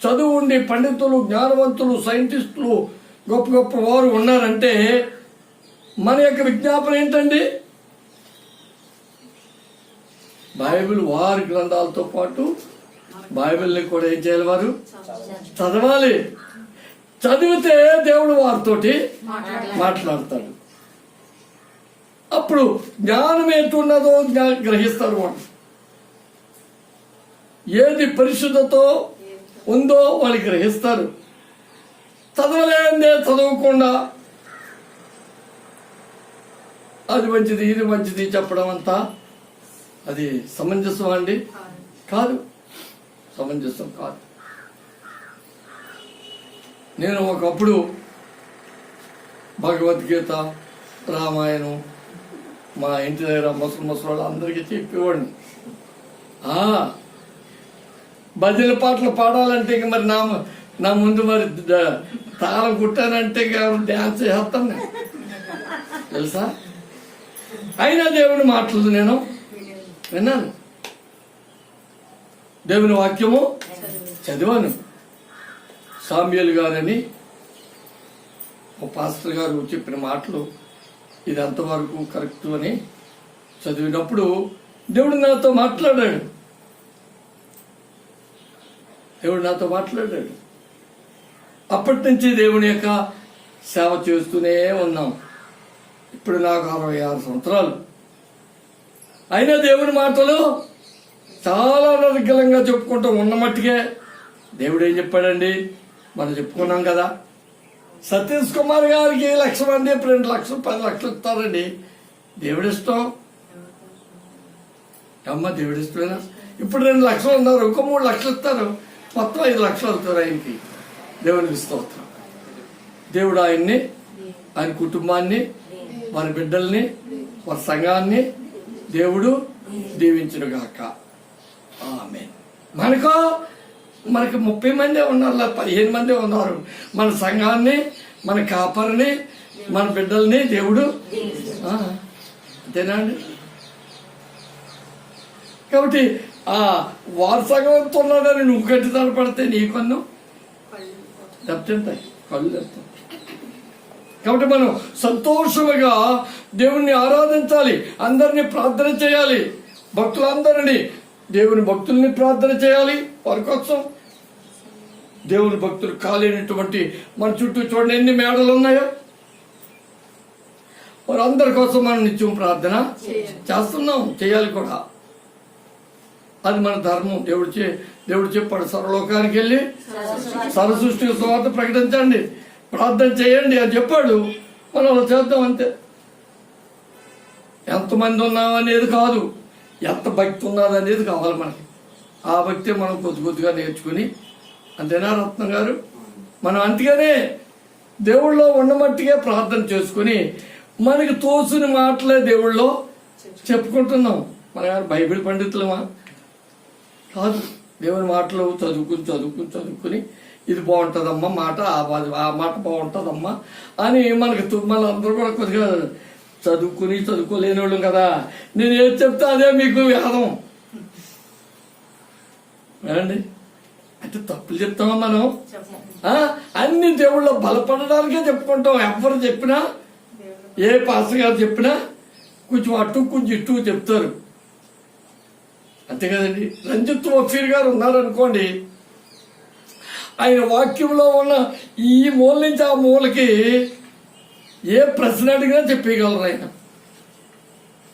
చదువు ఉండి పండితులు, జ్ఞానవంతులు, సైంటిస్టులు, గొప్ప గొప్ప వారు ఉన్నారంటే మన యొక్క విజ్ఞాపన ఏంటండి? బైబిల్ వారి గ్రంథాలతో పాటు బైబిల్ని కూడా ఏం చేయాలి? వారు చదవాలి. చదివితే దేవుడు వారితోటి మాట్లాడతాడు. అప్పుడు జ్ఞానం ఎట్టున్నదో గ్రహిస్తారు వాళ్ళు. ఏది పరిశుద్ధతో ఉందో వాళ్ళు గ్రహిస్తారు. చదవలేదే చదవకుండా అది మంచిది, ఇది మంచిది చెప్పడం అంతా అది సమంజసం అండి? కాదు, సమంజసం కాదు. నేను ఒకప్పుడు భగవద్గీత, రామాయణం మా ఇంటి దగ్గర ముసలి అందరికీ చెప్పేవాడిని. భజన పాటలు పాడాలంటే ఇంక మరి నా ముందు మరి తాళం కుట్టానంటే డ్యాన్స్ చేస్తాను నేను, తెలుసా? అయినా దేవుని మాటలు నేను విన్నాను, దేవుని వాక్యము చదివాను. సామ్యూయల్ గారని ఒక పాస్టర్ గారు చెప్పిన మాటలు ఇది అంతవరకు కరెక్ట్ అని చదివినప్పుడు దేవుడు నాతో మాట్లాడాడు. అప్పటి నుంచి దేవుని యొక్క సేవ చేస్తూనే ఉన్నాం. ఇప్పుడు నాకు 66 సంవత్సరాలు. అయినా దేవుని మాటలు చాలా అనర్గళంగా చెప్పుకుంటూ ఉన్న మట్టుకే దేవుడు ఏం చెప్పాడండి? మనం చెప్పుకున్నాం కదా, సతీష్ కుమార్ గారికి 1,00,000 మంది 2 లక్షలు 10 లక్షలు ఇస్తారండి. దేవుడిష్టం అమ్మ, దేవుడిష్టమేనా? ఇప్పుడు 2 లక్షలు ఉన్నారు, ఇంకో 3 లక్షలు ఇస్తారు, మొత్తం 5 లక్షలు అవుతారు ఆయనకి. దేవునికి స్తోత్రం. దేవుడు ఆయన్ని, ఆయన కుటుంబాన్ని, వారి బిడ్డల్ని, వారి సంఘాన్ని దేవుడు దీవించునుగాక. ఆమేన్. మనకి 30 మందే ఉన్నారు, 15 మందే ఉన్నారు. మన సంఘాన్ని, మన కాపరిని, మన బిడ్డల్ని దేవుడు అంతేనా అండి? కాబట్టి వారి సంఘంతో ఉన్నాడని నువ్వు గట్టి తలపడితే నీ కన్ను దెబ్బతింటాయి, కళ్ళు దెబ్బతాయి. కాబట్టి మనం సంతోషముగా దేవుణ్ణి ఆరాధించాలి, అందరినీ ప్రార్థన చేయాలి. భక్తులందరినీ, దేవుని భక్తుల్ని ప్రార్థన చేయాలి. వారి కోసం దేవుని భక్తులు కాలేనటువంటి మన చుట్టూ చూడండి ఎన్ని మేడలు ఉన్నాయో. వారందరి కోసం మనం నిత్యం ప్రార్థన చేస్తున్నాం, చేయాలి కూడా. అది మన ధర్మం. దేవుడు చెప్పాడు, సర్వలోకానికి వెళ్ళి సర్వసృష్టికి సువార్త ప్రకటించండి, ప్రార్థన చేయండి అని చెప్పాడు. మనం అలా చేద్దాం అంతే. ఎంతమంది ఉన్నాం అనేది కాదు, ఎంత భక్తి ఉన్నది అనేది కావాలి మనకి. ఆ భక్తి మనం కొద్దిగా నేర్చుకుని, అంతేనా రత్నం గారు? మనం అంతగానే దేవుళ్ళో ఉన్నమట్టుగా ప్రార్థన చేసుకుని మనకి తోసుని మాటలే దేవుళ్ళో చెప్పుకుంటున్నాం. మన బైబిల్ పండితులమా కాదు. దేవుని మాటలు చదువుకుని ఇది బాగుంటుందమ్మా మాట, ఆ మాట బాగుంటుందమ్మా అని మనందరూ కూడా కొద్దిగా చదువుకోలేని వాళ్ళం కదా. నేను ఏది చెప్తే అదే మీకు వేదం అండి. అంటే తప్పులు చెప్తామా మనం? అన్ని దేవుళ్ళో బలపడడానికే చెప్పుకుంటాం. ఎవరు చెప్పినా, ఏ పాస్టర్ గారు చెప్పినా కొంచెం అటు కొంచెం ఇటు చెప్తారు, అంతే కదండి. రంజిత్ వఫీర్ గారు ఉన్నారనుకోండి, ఆయన వాక్యంలో ఉన్న ఈ మూల నుంచి ఆ మూలకి ఏ ప్రశ్న అడిగినా చెప్పగలరు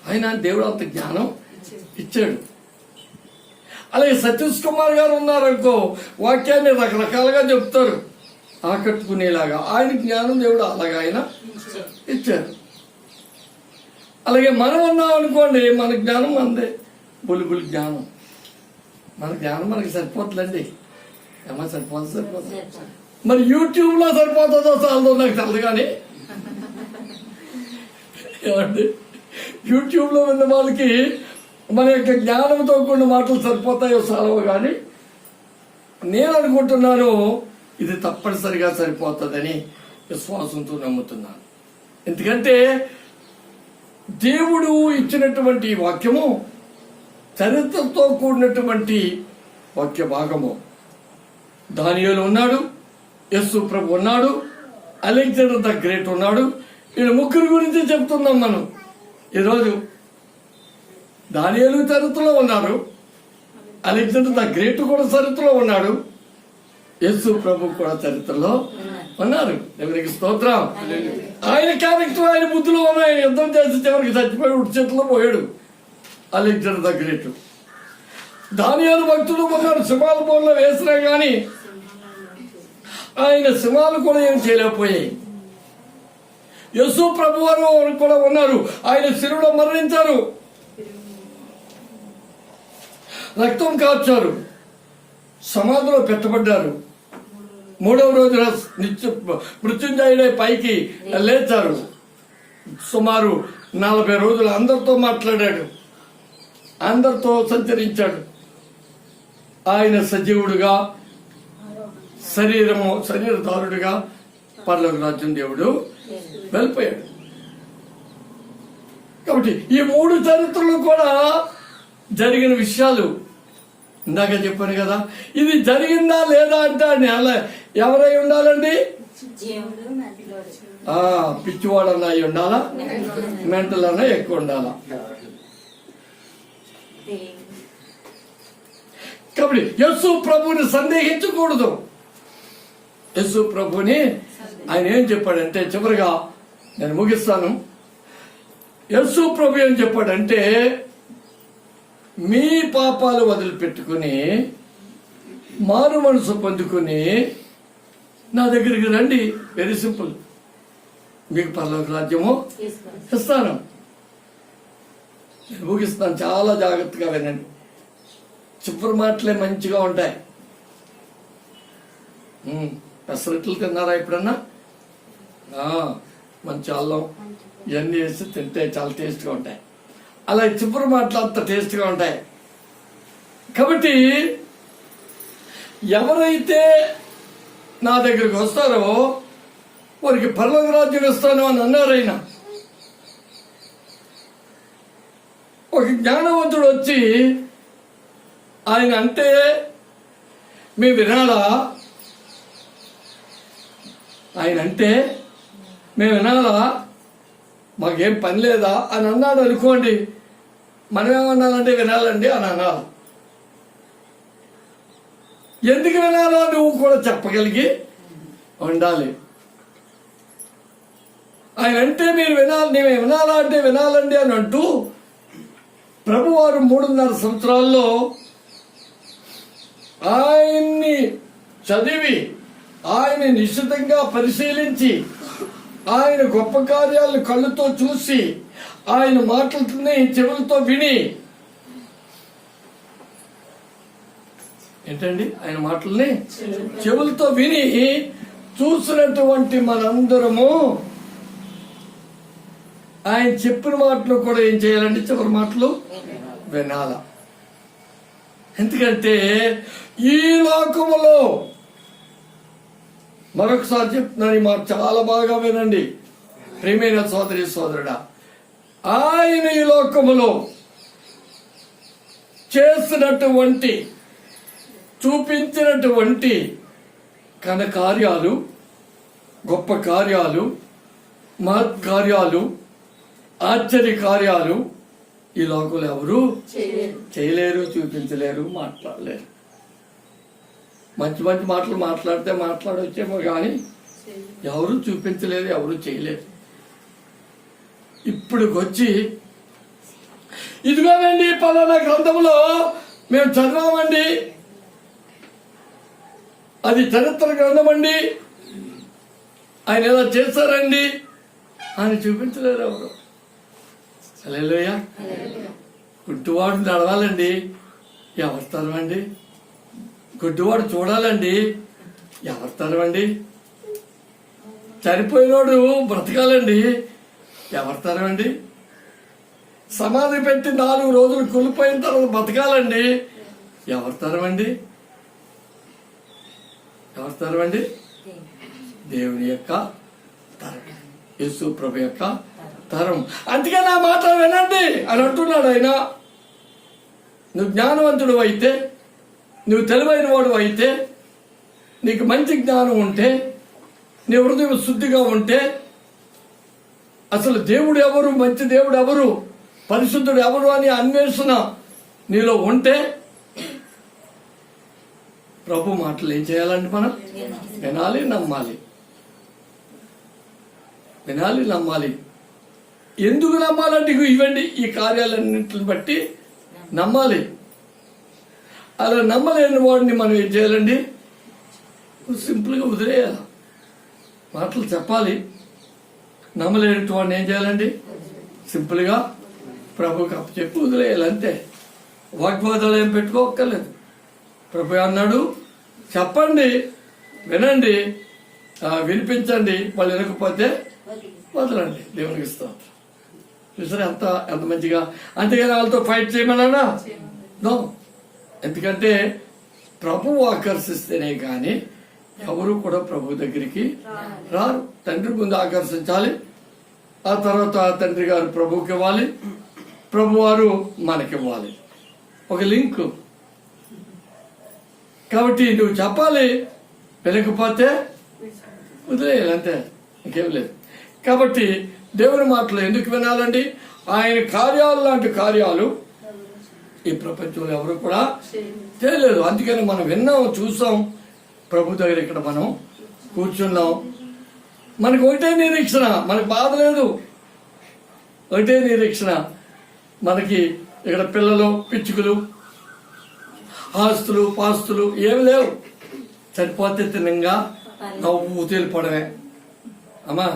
ఆయన దేవుడు అంత జ్ఞానం ఇచ్చాడు. అలాగే సతీష్ కుమార్ గారు ఉన్నారనుకో, వాక్యాన్ని రకరకాలుగా చెప్తారు ఆకట్టుకునేలాగా. ఆయన జ్ఞానం దేవుడు అలాగా ఆయన ఇచ్చారు. అలాగే మనం ఉన్నాం అనుకోండి, మన జ్ఞానం మనదే, బుల్బుల్ జ్ఞానం. మన జ్ఞానం మనకి సరిపోతుందండి. ఏమన్నా సరిపోతుంది. మరి యూట్యూబ్లో సరిపోతుందో చాలదో నాకు తెలదు. కానీ ఏమండి, యూట్యూబ్లో ఉన్న వాళ్ళకి మన యొక్క జ్ఞానంతో కూడిన మాటలు సరిపోతాయో చాలవు. కానీ నేను అనుకుంటున్నాను ఇది తప్పనిసరిగా సరిపోతుందని విశ్వాసంతో నమ్ముతున్నాను. ఎందుకంటే దేవుడు ఇచ్చినటువంటి వాక్యము చరిత్రతో కూడినటువంటి వాక్య భాగము. దానియేలు ఉన్నాడు, యేసు ప్రభు ఉన్నాడు, అలెగ్జాండర్ ద గ్రేట్ ఉన్నాడు. వీళ్ళ ముగ్గురు గురించి చెప్తున్నాం మనం ఈరోజు. దానియేలు చరిత్రలో ఉన్నారు, అలెగ్జాండర్ ద గ్రేట్ కూడా చరిత్రలో ఉన్నాడు, యేసు ప్రభు కూడా చరిత్రలో ఉన్నారు. ఎవరికి స్తోత్రం. ఆయన క్యారెక్టర్, ఆయన బుద్ధులు ఉన్నాయి. యుద్ధం చేసి చివరికి చచ్చిపోయి ఉడి చేతిలో పోయాడు అలెగ్జాండర్ ద గ్రేట్. దానియేలు భక్తుడు ఉన్నారు, సింహాల బోన్లో వేసినా కానీ ఆయన సింహాలు కూడా ఏం చేయలేకపోయాయి. యేసు ప్రభు వారు కూడా ఉన్నారు, ఆయన శిలువలో మరణించారు, రక్తం కార్చారు, సమాధిలో పెట్టబడ్డారు. 3వ రోజున మృత్యుంజయుడై పైకి లేచారు. సుమారు 40 రోజులు అందరితో మాట్లాడాడు, అందరితో సంచరించాడు. ఆయన సజీవుడుగా శరీరధారుడుగా పరలోక రాజ్యం దేవుడు వెళ్ళిపోయాడు. కాబట్టి ఈ 3 చరిత్రలు కూడా జరిగిన విషయాలు ఇందాక చెప్పాను కదా. ఇది జరిగిందా లేదా అంటే ఎవరై ఉండాలండి? పిచ్చివాడన్నా అయి ఉండాలా, మెంటల్ అన్నా ఎక్కువ ఉండాలా. కాబట్టి యేసు ప్రభుని సందేహించకూడదు. యేసు ప్రభుని ఆయన ఏం చెప్పాడంటే, చివరిగా నేను ముగిస్తాను. యేసు ప్రభు ఏం చెప్పాడంటే, మీ పాపాలు వదిలిపెట్టుకుని మారు మనసు పొందుకుని నా దగ్గరికి రండి. Very simple. మీకు పరలోక రాజ్యము ఇస్తాను. నేను ముగిస్తాను, చాలా జాగ్రత్తగా వినండి. చివరి మాటలే మంచిగా ఉంటాయి. పెసరట్లు తిన్నారా ఎప్పుడన్నా? మంచి అల్లం ఇవన్నీ వేసి తింటే చాలా టేస్ట్గా ఉంటాయి. అలా చివరి మాటలు అంత టేస్ట్గా ఉంటాయి. కాబట్టి ఎవరైతే నా దగ్గరికి వస్తారో వారికి పరలోక రాజ్యం ఇస్తాను అని అన్నారు ఆయన. ఒక జ్ఞానవంతుడు వచ్చి ఆయన అంటే మేము వినాలా, ఆయన అంటే మేము వినాలా, మాకేం పని లేదా అని అన్నాడు అనుకోండి. మనం ఏమన్నాలంటే వినాలండి అని అనాలి. ఎందుకు వినాలో నువ్వు కూడా చెప్పగలిగి ఉండాలి. ఆయన అంటే మీరు వినాలి, నేను వినాలా అంటే వినాలండి అని అంటూ ప్రభువారు 3.5 సంవత్సరాల్లో ఆయన్ని చదివి, ఆయన నిశ్చితంగా పరిశీలించి, ఆయన గొప్ప కార్యాలను కళ్ళుతో చూసి, ఆయన మాటలని చెవులతో విని, ఏంటండి ఆయన మాటల్ని చెవులతో విని చూసినటువంటి మనందరము ఆయన చెప్పిన మాటలు కూడా ఏం చేయాలండి? చివరి మాటలు వినాల. ఎందుకంటే ఈ లోకములో, మరొకసారి చెప్తున్నాను ఈ మాట చాలా బాగా వినండి ప్రియమైన సోదరి సోదరుడా, ఆయన ఈ లోకములో చేసినటువంటి, చూపించినటువంటి కార్యాలు, గొప్ప కార్యాలు, మహత్ కార్యాలు, ఆశ్చర్య కార్యాలు ఈ లోకంలో ఎవరు చేయలేరు, చూపించలేరు, మాట్లాడలేరు. మంచి మంచి మాటలు మాట్లాడితే మాట్లాడొచ్చేమో కానీ ఎవరు చూపించలేరు, ఎవరు చేయలేరు. ఇప్పుడుకొచ్చి ఇదిగోనండి పలానా గ్రంథంలో మేము చదివామండి, అది చరిత్ర గ్రంథం అండి, ఆయన ఎలా చేశారండి అని చూపించలేరు ఎవరు. హల్లెలూయా. గుడ్డివాడు నడవాలండి, ఎవరు తరవండి? గుడ్డివాడు చూడాలండి, ఎవరు తరవండి? చనిపోయినోడు బ్రతకాలండి, ఎవరు తరవండి? సమాధి పెట్టి 4 రోజులు కులిపోయిన తర్వాత బ్రతకాలండి, ఎవరు తరవండి? ఎవరి తరం అండి? దేవుని యొక్క తరం, యేసు ప్రభు యొక్క తరం. అందుకే నా మాట వినండి అని అంటున్నాడు ఆయన. నువ్వు జ్ఞానవంతుడు అయితే, నువ్వు తెలివైన వాడు అయితే, నీకు మంచి జ్ఞానం ఉంటే, నీ హృదయం శుద్ధిగా ఉంటే, అసలు దేవుడు ఎవరు, మంచి దేవుడు ఎవరు, పరిశుద్ధుడు ఎవరు అని అన్వేషణ నీలో ఉంటే, ప్రభు మాటలు ఏం చేయాలండి? మనం వినాలి, నమ్మాలి. వినాలి, నమ్మాలి. ఎందుకు నమ్మాలంటే ఇవ్వండి, ఈ కార్యాలన్నింటిని బట్టి నమ్మాలి. అలా నమ్మలేని వాడిని మనం ఏం చేయాలండి? సింపుల్గా వదిలేయాలి. మాటలు చెప్పాలి. నమ్మలేని వాడిని ఏం చేయాలండి? సింపుల్గా ప్రభుకి అప్పచెప్పి వదిలేయాలి, అంతే. వాగ్వాదాలు ఏం పెట్టుకోక్కర్లేదు. ప్రభు అన్నాడు, చెప్పండి, వినండి, వినిపించండి, వాళ్ళు వినకపోతే వదలండి. దేవునికి ఇస్తాం. చూసారా ఎంత మంచిగా. అంతేగాని వాళ్ళతో ఫైట్ చేయమన్నా నో. ఎందుకంటే ప్రభువు ఆకర్షిస్తేనే కానీ ఎవరు కూడా ప్రభు దగ్గరికి రారు. తండ్రి ముందు ఆకర్షించాలి, ఆ తర్వాత తండ్రి గారు ప్రభుకి ఇవ్వాలి, ప్రభు వారు మనకివ్వాలి. ఒక లింక్. కాబట్టి నువ్వు చెప్పాలి, వినకపోతే వదిలేయాలి, అంతే, ఇంకేం లేదు. కాబట్టి దేవుని మాటలు ఎందుకు వినాలండి? ఆయన కార్యాలు లాంటి కార్యాలు ఈ ప్రపంచంలో ఎవరు కూడా చేయలేదు. అందుకని మనం విన్నాం, చూసాం. ప్రభు దగ్గర ఇక్కడ మనం కూర్చున్నాం. మనకు ఒకటే నిరీక్షణ, మనకు బాధ లేదు. ఒకటే నిరీక్షణ. మనకి ఇక్కడ పిల్లలు, పిచ్చుకలు, ఆస్తులు, పాస్తులు ఏమి లేవు. చనిపోతే తిన్నంగా నవ్వు తేలిపోవడమే. అమ్మా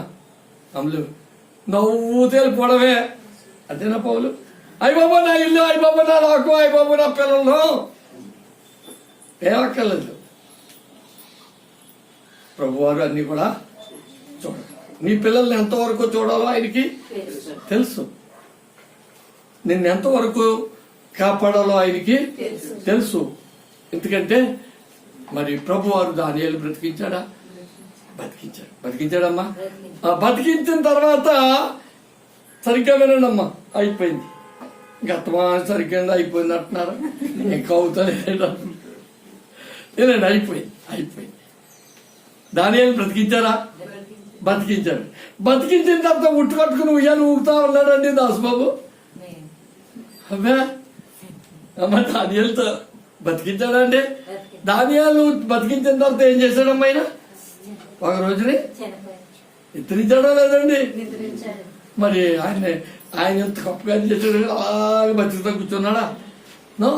అమ్ములు, నవ్వు తేలిపోవడమే. అదేనా పౌలు? అయ్య బాబా నా ఇల్లు, అయ్య బాబా నా నాకు, అయ్య బాబా నా పిల్లలు, ఏమక్కర్లేదు. ప్రభువారు అన్ని కూడా చూడాలి. నీ పిల్లల్ని ఎంతవరకు చూడాలో ఆయనకి తెలుసు. నిన్ను ఎంతవరకు కాపాడాలో ఆయనకి తెలుసు. ఎందుకంటే మరి ప్రభువారు దానియేలు బ్రతికించాడా? బతికించాడమ్మా. బతికించిన తర్వాత సరిగ్గా వినండమ్మా, అయిపోయింది. గతమా సరిగ్గా అయిపోయింది అంటున్నారా? ఇంకా అవుతలేదు. ఏనండి, అయిపోయింది. దానియేలు బ్రతికించారా? బతికించాడు. బతికించిన తర్వాత ఉట్టు కట్టుకుని ఉయ్యాలు ఊగుతా ఉన్నాడండి దాసుబాబు. అమ్మా అమ్మ, దానియేలుతో బతికించాడా అండి? దానియేలు బతికించిన తర్వాత ఏం చేశాడమ్మా? ఆయన ఒక రోజుని నిద్రించాడో లేదండి? మరి ఆయన ఎంత గొప్పగా చేశాడు, అలాగే బతికితో కూర్చున్నాడా? నో.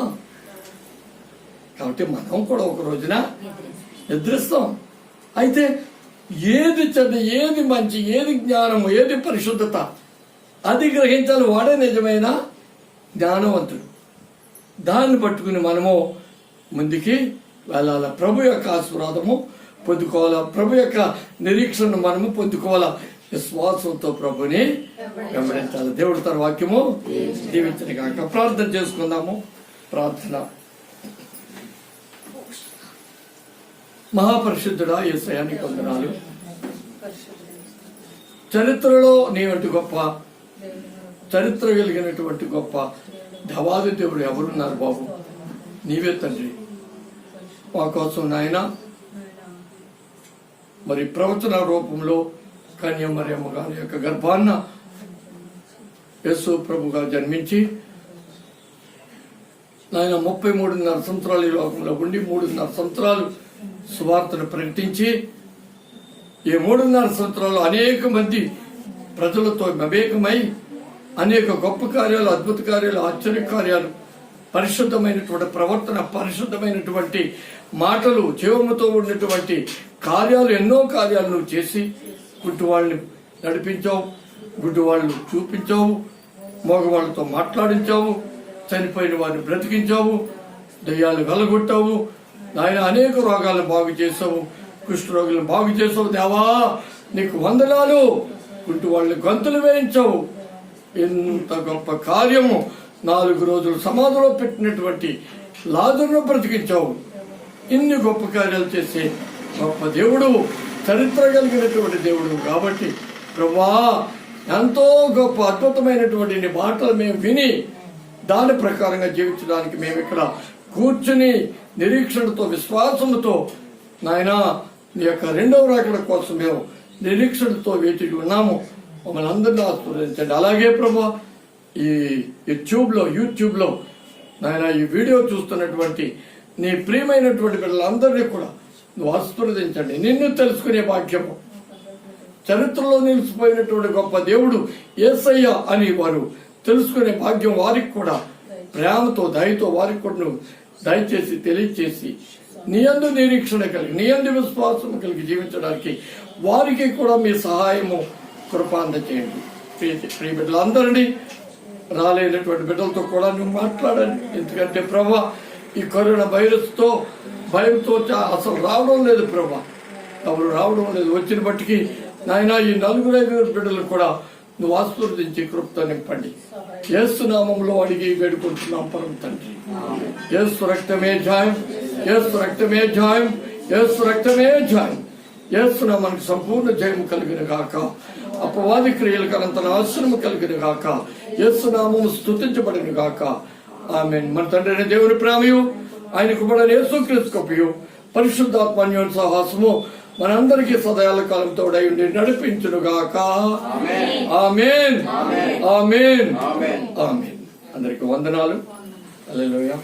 కాబట్టి మనం కూడా ఒక రోజున నిద్రిస్తాం. అయితే ఏది చెడ్డ, ఏది మంచి, ఏది జ్ఞానము, ఏది పరిశుద్ధత, అది గ్రహించాలి. వాడే నిజమైన జ్ఞానవంతుడు. దాన్ని పట్టుకుని మనము ముందుకి వెళ్ళాలి. ప్రభు యొక్క ఆశీర్వాదము పొందుకోవాలా, ప్రభు యొక్క నిరీక్షణ మనము పొందుకోవాలా. విశ్వాసంతో ప్రభుని వెంబడించాలి. దేవుడి తన వాక్యము దీవించని కాక ప్రార్థన చేసుకుందాము. ప్రార్థన. మహాపరిశుద్ధుడా యేసయ్యా, నీకు వందనాలు. చరిత్రలో నీ వంటి గొప్ప చరిత్ర కలిగినటువంటి గొప్ప దేవాది దేవుడు ఎవరున్నారు బాబు? నీవే తండ్రి. మా కోసం నాయన మరి ప్రవచన రూపంలో కన్య మరియమ్మ గారి యొక్క గర్భాన్న యేసు ప్రభుగా జన్మించి నాయన 33.5 సంవత్సరాలు ఈ లోకంలో ఉండి 3.5 సంవత్సరాలు సువార్తను ప్రకటించి ఈ 3.5 సంవత్సరాలు అనేక మంది ప్రజలతో మమేకమై అనేక గొప్ప కార్యాలు, అద్భుత కార్యాలు, ఆశ్చర్య కార్యాలు, పరిశుద్ధమైనటువంటి ప్రవర్తన, పరిశుద్ధమైనటువంటి మాటలు, జీవముతో ఉన్నటువంటి కార్యాలు, ఎన్నో కార్యాలు నువ్వు చేసి గుడ్డి వాళ్ళని నడిపించావు, గుడ్డి వాళ్ళు చూపించావు, మగవాళ్ళతో మాట్లాడించావు, చనిపోయిన వారిని బ్రతికించావు, దయ్యాలు వెలగొట్టావు నాయన. అనేక రోగాలను బాగు చేసావు, కుష్ఠరోగులను బాగు చేసావు. దేవా నీకు వందనాలు. గుడ్డి వాళ్ళని గంతులు వేయించావు. ఎంత గొప్ప కార్యము. 4 రోజులు సమాధిలో పెట్టినటువంటి లాజరును బ్రతికించావు. ఇన్ని గొప్ప కార్యాలు చేసే గొప్ప దేవుడు, చరిత్ర కలిగినటువంటి దేవుడు కాబట్టి ప్రభువా ఎంతో గొప్ప అద్భుతమైనటువంటి నీ మాటలు మేము విని దాని ప్రకారంగా జీవించడానికి మేము ఇక్కడ కూర్చుని నిరీక్షణతో విశ్వాసంతో నాయనా నీ యొక్క రెండవ రాకడ కోసం మేము నిరీక్షణతో వేచి ఉన్నాము. మమ్మల్ని అందరినీ ఆశీర్వదించండి. అలాగే ప్రభువా ఈ యూట్యూబ్లో నాయన ఈ వీడియో చూస్తున్నటువంటి నీ ప్రియమైనటువంటి పిల్లలందరినీ కూడా నువ్వు ఆశీర్వదించండి. నిన్ను తెలుసుకునే భాగ్యము, చరిత్రలో నిలిచిపోయినటువంటి గొప్ప దేవుడు యేసయ్య అని వారు తెలుసుకునే భాగ్యం వారికి కూడా ప్రేమతో దయతో వారికి కూడా నువ్వు దయచేసి తెలియచేసి నీ యందు నిరీక్షణ కలిగి నీ యందు విశ్వాసం కలిగి జీవించడానికి వారికి కూడా మీ సహాయము కృప అందచేయండి. ప్రియ బిడ్డలందరినీ రాలేనటువంటి బిడ్డలతో కూడా నువ్వు మాట్లాడండి. ఎందుకంటే ప్రభా ఈ కరోనా వైరస్తో భయంతో అసలు రావడం లేదు ప్రభా, ఎవరు రావడం లేదు. వచ్చిన బట్టికి నాయన ఈ 4-5 బిడ్డలు కూడా నువ్వు ఆశీర్వదించి కృపతో నింపండి. యేసు నామములో అడిగి వేడుకుంటున్నాం పరమ తండ్రి. యేసు రక్తమే జాయం, యేసు రక్తమే జాయం, యేసు రక్తమే జాయం. యేసు నామానికి సంపూర్ణ జయం కలిగిన గాక, అపవాది క్రియలకు అనంత నాశనము కలిగిన గాక, యేసు నామము స్తుతించబడిన గాక. ఆమేన్. మన తండ్రి దేవుని ప్రేమయు ఆయన కుమారుడైన యేసుక్రీస్తు కృపయు పరిశుద్ధాత్మ అన్యోన్య సహవాసము మనందరికీ సదాయాల కాలం తోడై ఉండి నడిపించును గాక. ఆమేన్, ఆమేన్, ఆమేన్. అందరికి వందనాలు. హల్లెలూయా.